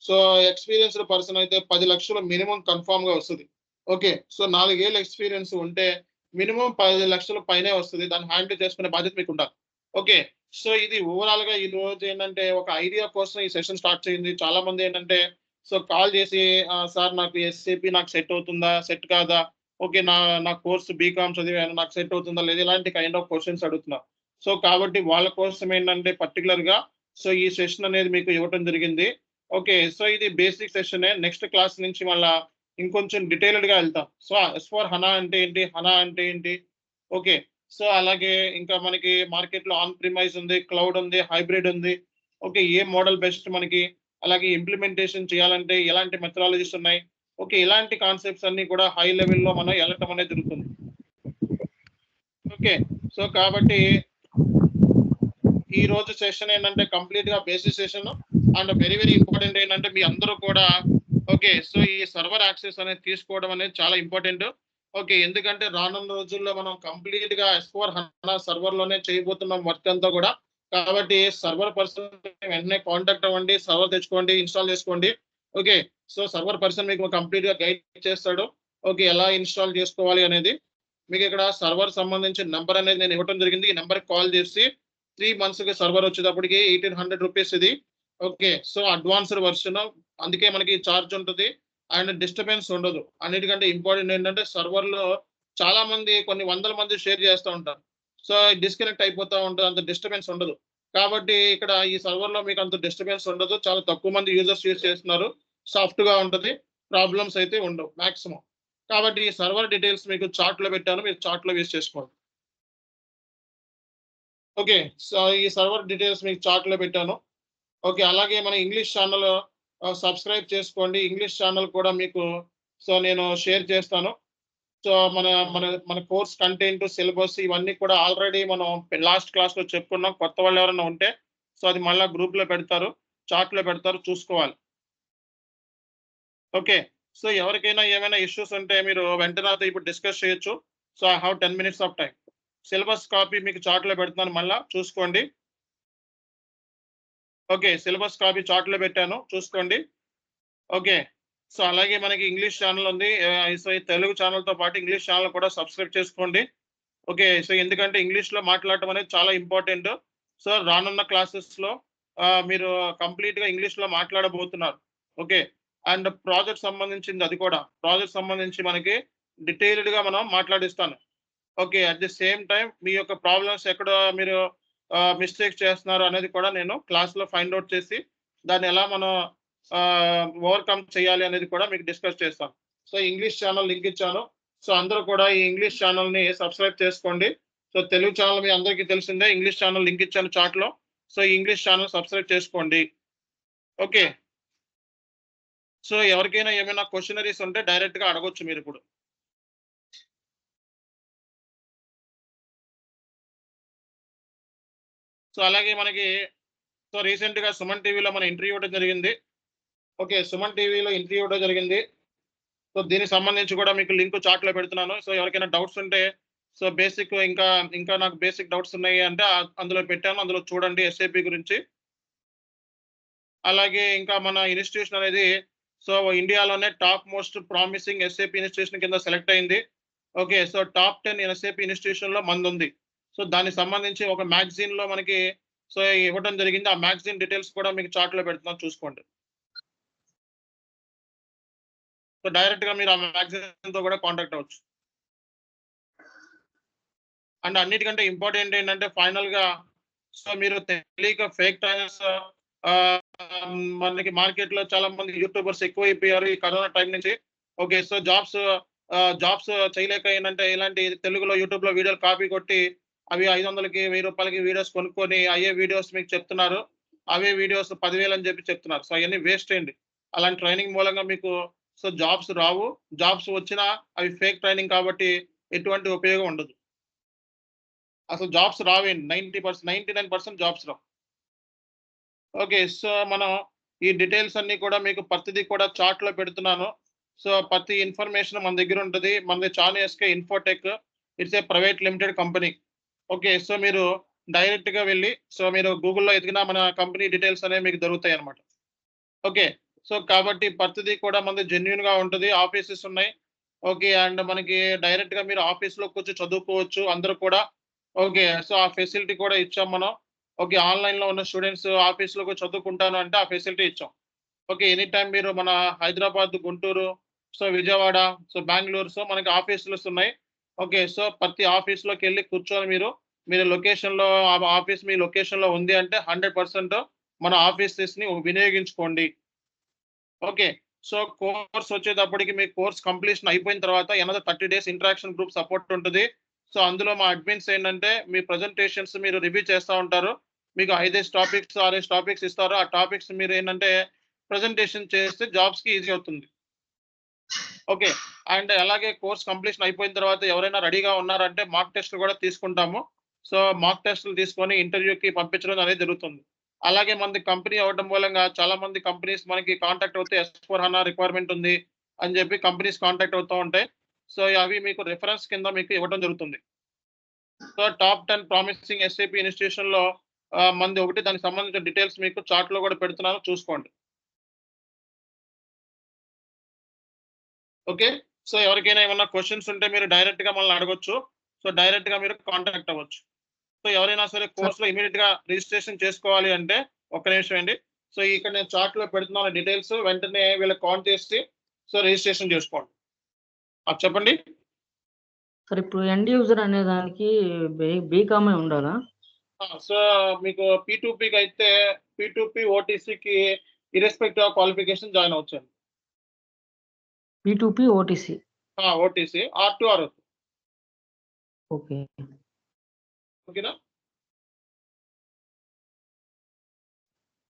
సో ఎక్స్పీరియన్స్డ్ పర్సన్ అయితే 10 లక్షలు మినిమం కన్ఫామ్ గా వస్తుంది. ఓకే. సో 4 ఏళ్ళ ఎక్స్పీరియన్స్ ఉంటే మినిమం 10 లక్షల పైనే వస్తుంది. దాన్ని హ్యాండిల్ చేసుకునే బాధ్యత మీకు ఉండాలి. ఓకే. సో ఇది ఓవరాల్ గా ఈ రోజు ఏంటంటే ఒక ఐడియా కోసం ఈ సెషన్ స్టార్ట్ చేయండి. చాలా మంది ఏంటంటే సో కాల్ చేసి సార్ నాకు ఎస్ఏపీ నాకు సెట్ అవుతుందా? సెట్ కాదా? ఓకే. నా కోర్స్ బీకామ్ చదివాను. నాకు సెట్ అవుతుందా? లేదా? ఇలాంటి కైండ్ ఆఫ్ క్వెషన్స్ అడుగుతున్నారు. సో కాబట్టి వాళ్ళ కోసం ఏంటంటే పర్టిక్యులర్‌గా సో ఈ సెషన్ అనేది మీకు ఇవ్వటం జరిగింది. ఓకే. సో ఇది బేసిక్ సెషనే. నెక్స్ట్ క్లాస్ నుంచి మళ్ళా ఇంకొంచెం డీటెయిల్డ్‌గా ఎళ్తాం. సో ఎస్4 హనా అంటే ఏంటి? హనా అంటే ఏంటి? ఓకే. సో అలాగే ఇంకా మనకి మార్కెట్‌లో ఆన్ ప్రిమైజ్ ఉంది, క్లౌడ్ ఉంది, హైబ్రిడ్ ఉంది. ఓకే. ఏ మోడల్ బెస్ట్ మనకి? అలాగే ఇంప్లిమెంటేషన్ చేయాలంటే ఎలాంటి మెథడాలజీస్ ఉన్నాయి? ఓకే. ఇలాంటి కాన్సెప్ట్స్ అన్నీ కూడా హై లెవెల్‌లో మనం ఎళ్ళటం అనేది జరుగుతుంది. ఓకే. సో కాబట్టి ఈ రోజు సెషన్ ఏంటంటే కంప్లీట్‌గా basic session and very important ఏంటంటే మీ అందరూ కూడా ఓకే. సో ఈ సర్వర్ యాక్సెస్ అనేది తీసుకోవడం అనేది చాలా ఇంపార్టెంట్. ఓకే. ఎందుకంటే రానున్న రోజుల్లో మనం కంప్లీట్‌గా ఎస్4 హనా సర్వర్‌లోనే చేయబోతున్నాం వర్క్ అంతా కూడా. కాబట్టి సర్వర్ పర్సన్ వెంటనే కాంటాక్ట్ అవ్వండి. సర్వర్ తెచ్చుకోండి, ఇన్‌స్టాల్ చేసుకోండి. ఓకే. సో సర్వర్ పర్సన్ మీకు కంప్లీట్‌గా గైడ్ చేస్తాడు. ఓకే. ఎలా ఇన్‌స్టాల్ చేసుకోవాలి అనేది. మీకు ఇక్కడ సర్వర్ సంబంధించిన నంబర్ అనేది నేను ఇవ్వటం జరిగింది. ఈ నంబర్‌కి కాల్ చేసి 3 మంత్స్‌కి సర్వర్ వచ్చేటప్పటికి రూ. 1800 ఇది. ఓకే. సో అడ్వాన్స్డ్ వెర్షన్ అందుకే మనకి చార్జ్ ఉంటది. అండ్ డిస్టర్బెన్స్ ఉండదు. అన్నిటికంటే ఇంపార్టెంట్ ఏంటంటే సర్వర్‌లో చాలా మంది కొన్ని వందల మంది షేర్ చేస్తా ఉంటారు. సో డిస్కనెక్ట్ అయిపోతా ఉంటది. అంత డిస్టర్బెన్స్ ఉండదు. కాబట్టి ఇక్కడ ఈ సర్వర్‌లో మీకు అంత డిస్టర్బెన్స్ ఉండదు. చాలా తక్కువ మంది యూజర్స్ యూజ్ చేస్తున్నారు. సాఫ్ట్‌గా ఉంటది. ప్రాబ్లమ్స్ అయితే ఉండవు మాక్సిమం. కాబట్టి ఈ సర్వర్ డీటెయిల్స్ మీకు చార్ట్‌లో పెట్టాను. మీరు చార్ట్‌లో యూజ్ చేసుకోండి. ఓకే. సో ఈ సర్వర్ డీటెయిల్స్ మీకు చార్ట్‌లో పెట్టాను. ఓకే. అలాగే మన ఇంగ్లీష్ ఛానెల్ సబ్స్క్రైబ్ చేసుకోండి. ఇంగ్లీష్ ఛానెల్ కూడా మీకు సో నేను షేర్ చేస్తాను. సో మన మన మన కోర్స్ కంటెంట్, సిలబస్ ఇవన్నీ కూడా ఆల్రెడీ మనం లాస్ట్ క్లాస్‌లో చెప్పుకున్నాం. కొత్త వాళ్ళు ఎవరైనా ఉంటే సో అది మళ్ళా గ్రూప్‌లో పెడతారు. చార్ట్‌లో పెడతారు చూసుకోవాలి. ఓకే. సో ఎవరికైనా ఏమైనా ఇష్యూస్ ఉంటే మీరు వెంటనే నాతో ఇప్పుడు డిస్కస్ చేయొచ్చు. So I have 10 minutes of time. Syllabus copy మీకు చార్ట్‌లో పెడుతున్నాను మళ్ళా చూసుకోండి. ఓకే. సిలబస్ కాపీ చార్ట్‌లో పెట్టాను చూసుకోండి. ఓకే. సో అలాగే మనకి ఇంగ్లీష్ ఛానెల్ ఉంది. సో ఈ తెలుగు ఛానెల్‌తో పాటు ఇంగ్లీష్ ఛానెల్ కూడా సబ్స్క్రైబ్ చేసుకోండి. ఓకే. సో ఎందుకంటే ఇంగ్లీష్‌లో మాట్లాడటం అనేది చాలా ఇంపార్టెంట్. సో రానున్న క్లాసెస్‌లో మీరు కంప్లీట్‌గా ఇంగ్లీష్‌లో మాట్లాడబోతున్నారు. ఓకే. అండ్ ప్రాజెక్ట్ సంబంధించింది అది కూడా. ప్రాజెక్ట్ సంబంధించి మనకి డీటెయిల్డ్‌గా మనం మాట్లాడిస్తాను. Okay. At the same time మీ యొక్క ప్రాబ్లమ్స్ ఎక్కడ మీరు మిస్టేక్స్ చేస్తున్నారు అనేది కూడా నేను క్లాస్‌లో ఫైండ్ ఔట్ చేసి దాన్ని ఎలా మనం ఓవర్‌కమ్ చేయాలి అనేది కూడా మీకు డిస్కస్ చేస్తాను. సో ఇంగ్లీష్ ఛానెల్ లింక్ ఇచ్చాను. సో అందరూ కూడా ఈ ఇంగ్లీష్ ఛానెల్‌ని సబ్స్క్రైబ్ చేసుకోండి. సో తెలుగు ఛానెల్ మీ అందరికీ తెలిసిందే. ఇంగ్లీష్ ఛానెల్ లింక్ ఇచ్చాను చార్ట్‌లో. సో ఈ ఇంగ్లీష్ ఛానెల్ సబ్స్క్రైబ్ చేసుకోండి. ఓకే. సో ఎవరికైనా ఏమైనా క్వెషనరీస్ ఉంటే డైరెక్ట్‌గా అడగొచ్చు మీరిప్పుడు. సో అలాగే మనకి సో రీసెంట్‌గా సుమన్ టీవీలో మన ఇంటర్వ్యూ ఇవ్వడం జరిగింది. ఓకే. సుమన్ టీవీలో ఇంటర్వ్యూ ఇవ్వడం జరిగింది. సో దీనికి సంబంధించి కూడా మీకు లింక్ చార్ట్‌లో పెడుతున్నాను. సో ఎవరికైనా డౌట్స్ ఉంటే సో బేసిక్ ఇంకా నాకు బేసిక్ డౌట్స్ ఉన్నాయి అంటే అందులో పెట్టాను. అందులో చూడండి ఎస్ఏపీ గురించి. అలాగే ఇంకా మన ఇన్‌స్టిట్యూషన్ అనేది సో ఇండియాలోనే top most promising SAP institution కింద సెలెక్ట్ అయింది. ఓకే. సో టాప్ 10 ఎస్ఏపీ ఇన్‌స్టిట్యూషన్‌లో మనదుంది. సో దానికి సంబంధించి ఒక మ్యాగజైన్‌లో మనకి సో ఇవ్వడం జరిగింది. ఆ మ్యాగజైన్ డీటెయిల్స్ కూడా మీకు చార్ట్‌లో పెడుతున్నాను చూసుకోండి. సో డైరెక్ట్‌గా మీరు ఆ మ్యాగజైన్‌తో కూడా కాంటాక్ట్ అవ్వచ్చు. అండ్ అన్నిటికంటే ఇంపార్టెంట్ ఏంటంటే ఫైనల్‌గా సో మీరు తెలియక ఫేక్ ట్రైనర్స్ మనకి మార్కెట్‌లో చాలా మంది యూట్యూబర్స్ ఎక్కువైపోయారు ఈ కరోనా టైం నుంచి. ఓకే. సో జాబ్స్ చేయలేక ఏంటంటే ఇలాంటి తెలుగులో యూట్యూబ్‌లో వీడియోలు కాపీ కొట్టి అవి 500కి, రూ. 1000కి వీడియోస్ కొనుక్కొని అయ్యే వీడియోస్ మీకు చెప్తున్నారు. అవే వీడియోస్ 10,000 అని చెప్పి చెప్తున్నారు. సో అయన్నీ వేస్ట్ అండి. అలాంటి ట్రైనింగ్ మూలంగా మీకు సో జాబ్స్ రావు. జాబ్స్ వచ్చినా అవి ఫేక్ ట్రైనింగ్ కాబట్టి ఎటువంటి ఉపయోగం ఉండదు. అసలు జాబ్స్ రావేండి. 99% జాబ్స్ రావు. ఓకే. సో మనం ఈ డీటెయిల్స్ అన్నీ కూడా మీకు ప్రతిది కూడా చార్ట్‌లో పెడుతున్నాను. సో ప్రతి ఇన్ఫర్మేషన్ మన దగ్గర ఉంటది. మనది చాన్ SK Infotech. It's a private limited company. Okay. So మీరు డైరెక్ట్‌గా వెళ్లి సో మీరు గూగుల్‌లో ఎతికినా మన కంపెనీ డీటెయిల్స్ అనేవి మీకు దొరుకుతాయన్నమాట. ఓకే. సో కాబట్టి ప్రతిది కూడా మనది జెన్యూన్‌గా ఉంటది. ఆఫీసెస్ ఉన్నాయి. ఓకే. అండ్ మనకి డైరెక్ట్‌గా మీరు ఆఫీస్‌లో కూర్చొని చదువుకోవచ్చు అందరూ కూడా. ఓకే. సో ఆ ఫెసిలిటీ కూడా ఇచ్చాం మనం. ఓకే. ఆన్‌లైన్‌లో ఉన్న స్టూడెంట్స్ ఆఫీస్‌లో కూడా చదువుకుంటాను అంటే ఆ ఫెసిలిటీ ఇచ్చాం. ఓకే. ఎనీ టైమ్ మీరు మన Hyderabad, Guntur, so Vijayawada, so Bengaluru so మనకి ఆఫీసులు ఉన్నాయి. ఓకే. సో ప్రతి ఆఫీస్‌లోకెళ్లి కూర్చొని మీరు లొకేషన్‌లో ఆఫీస్ మీ లొకేషన్‌లో ఉంది అంటే 100% మన ఆఫీసెస్‌ని వినియోగించుకోండి. ఓకే. సో కోర్స్ వచ్చేటప్పటికి మీ కోర్స్ కంప్లీషన్ అయిపోయిన తర్వాత another 30 days interaction group support ఉంటది. సో అందులో మా అడ్మిన్స్ ఏంటంటే మీ ప్రెజెంటేషన్స్ మీరు రివ్యూ చేస్తా ఉంటారు. మీకు 5 టాపిక్స్, 6 టాపిక్స్ ఇస్తారు. ఆ టాపిక్స్ మీరేంటంటే ప్రెజెంటేషన్ చేస్తే జాబ్స్‌కి ఈజీ అవుతుంది. ఓకే. అండ్ అలాగే కోర్స్ కంప్లీషన్ అయిపోయిన తర్వాత ఎవరైనా రెడీగా ఉన్నారంటే మాక్ టెస్ట్‌లు కూడా తీసుకుంటాము. సో మాక్ టెస్ట్‌లు తీసుకొని ఇంటర్వ్యూకి పంపించడం అనేది జరుగుతుంది. అలాగే మనది కంపెనీ అవ్వడం మూలంగా చాలా మంది కంపెనీస్ మనకి కాంటాక్ట్ అవుతే S/4HANA రిక్వైర్మెంట్ ఉంది అని చెప్పి కంపెనీస్ కాంటాక్ట్ అవుతా ఉంటాయి. సో అవి మీకు రిఫరెన్స్ కింద మీకు ఇవ్వడం జరుగుతుంది. సో టాప్ 10 ప్రామిసింగ్ SAP ఇన్‌స్టిట్యూషన్‌లో మనది ఒకటి దానికి సంబంధించిన డీటెయిల్స్ మీకు చార్ట్‌లో కూడా పెడుతున్నాను చూసుకోండి. ఓకే. సో ఎవరికైనా ఏమన్నా క్వెషన్స్ ఉంటే మీరు డైరెక్ట్‌గా మనల్ని అడగొచ్చు. సో డైరెక్ట్‌గా మీరు కాంటాక్ట్ అవ్వచ్చు. సో ఎవరైనా సరే సార్ కోర్స్‌లో ఇమ్మీడియేట్‌గా రిజిస్ట్రేషన్ చేసుకోవాలి అంటే ఒక్క నిమిషం అండి. సో ఇక్కడ నేను చార్ట్‌లో పెడుతున్నాను డీటెయిల్స్. వెంటనే వీళ్ళకి కాల్ చేసి సో రిజిస్ట్రేషన్ చేసుకోండి. చెప్పండి. సార్ ఇప్పుడు ఎండ్ యూజర్ అనే దానికి బీకామే ఉండాలా? సో మీకు పీ2పీకి అయితే పీ2పీ, ఓటీసీకి ఇర్రెస్పెక్టివ్ ఆఫ్ క్వాలిఫికేషన్ జాయిన్ అవ్వచ్చండి. పీ2పీ, OTC. OTC R two R okay. ఓకేనా?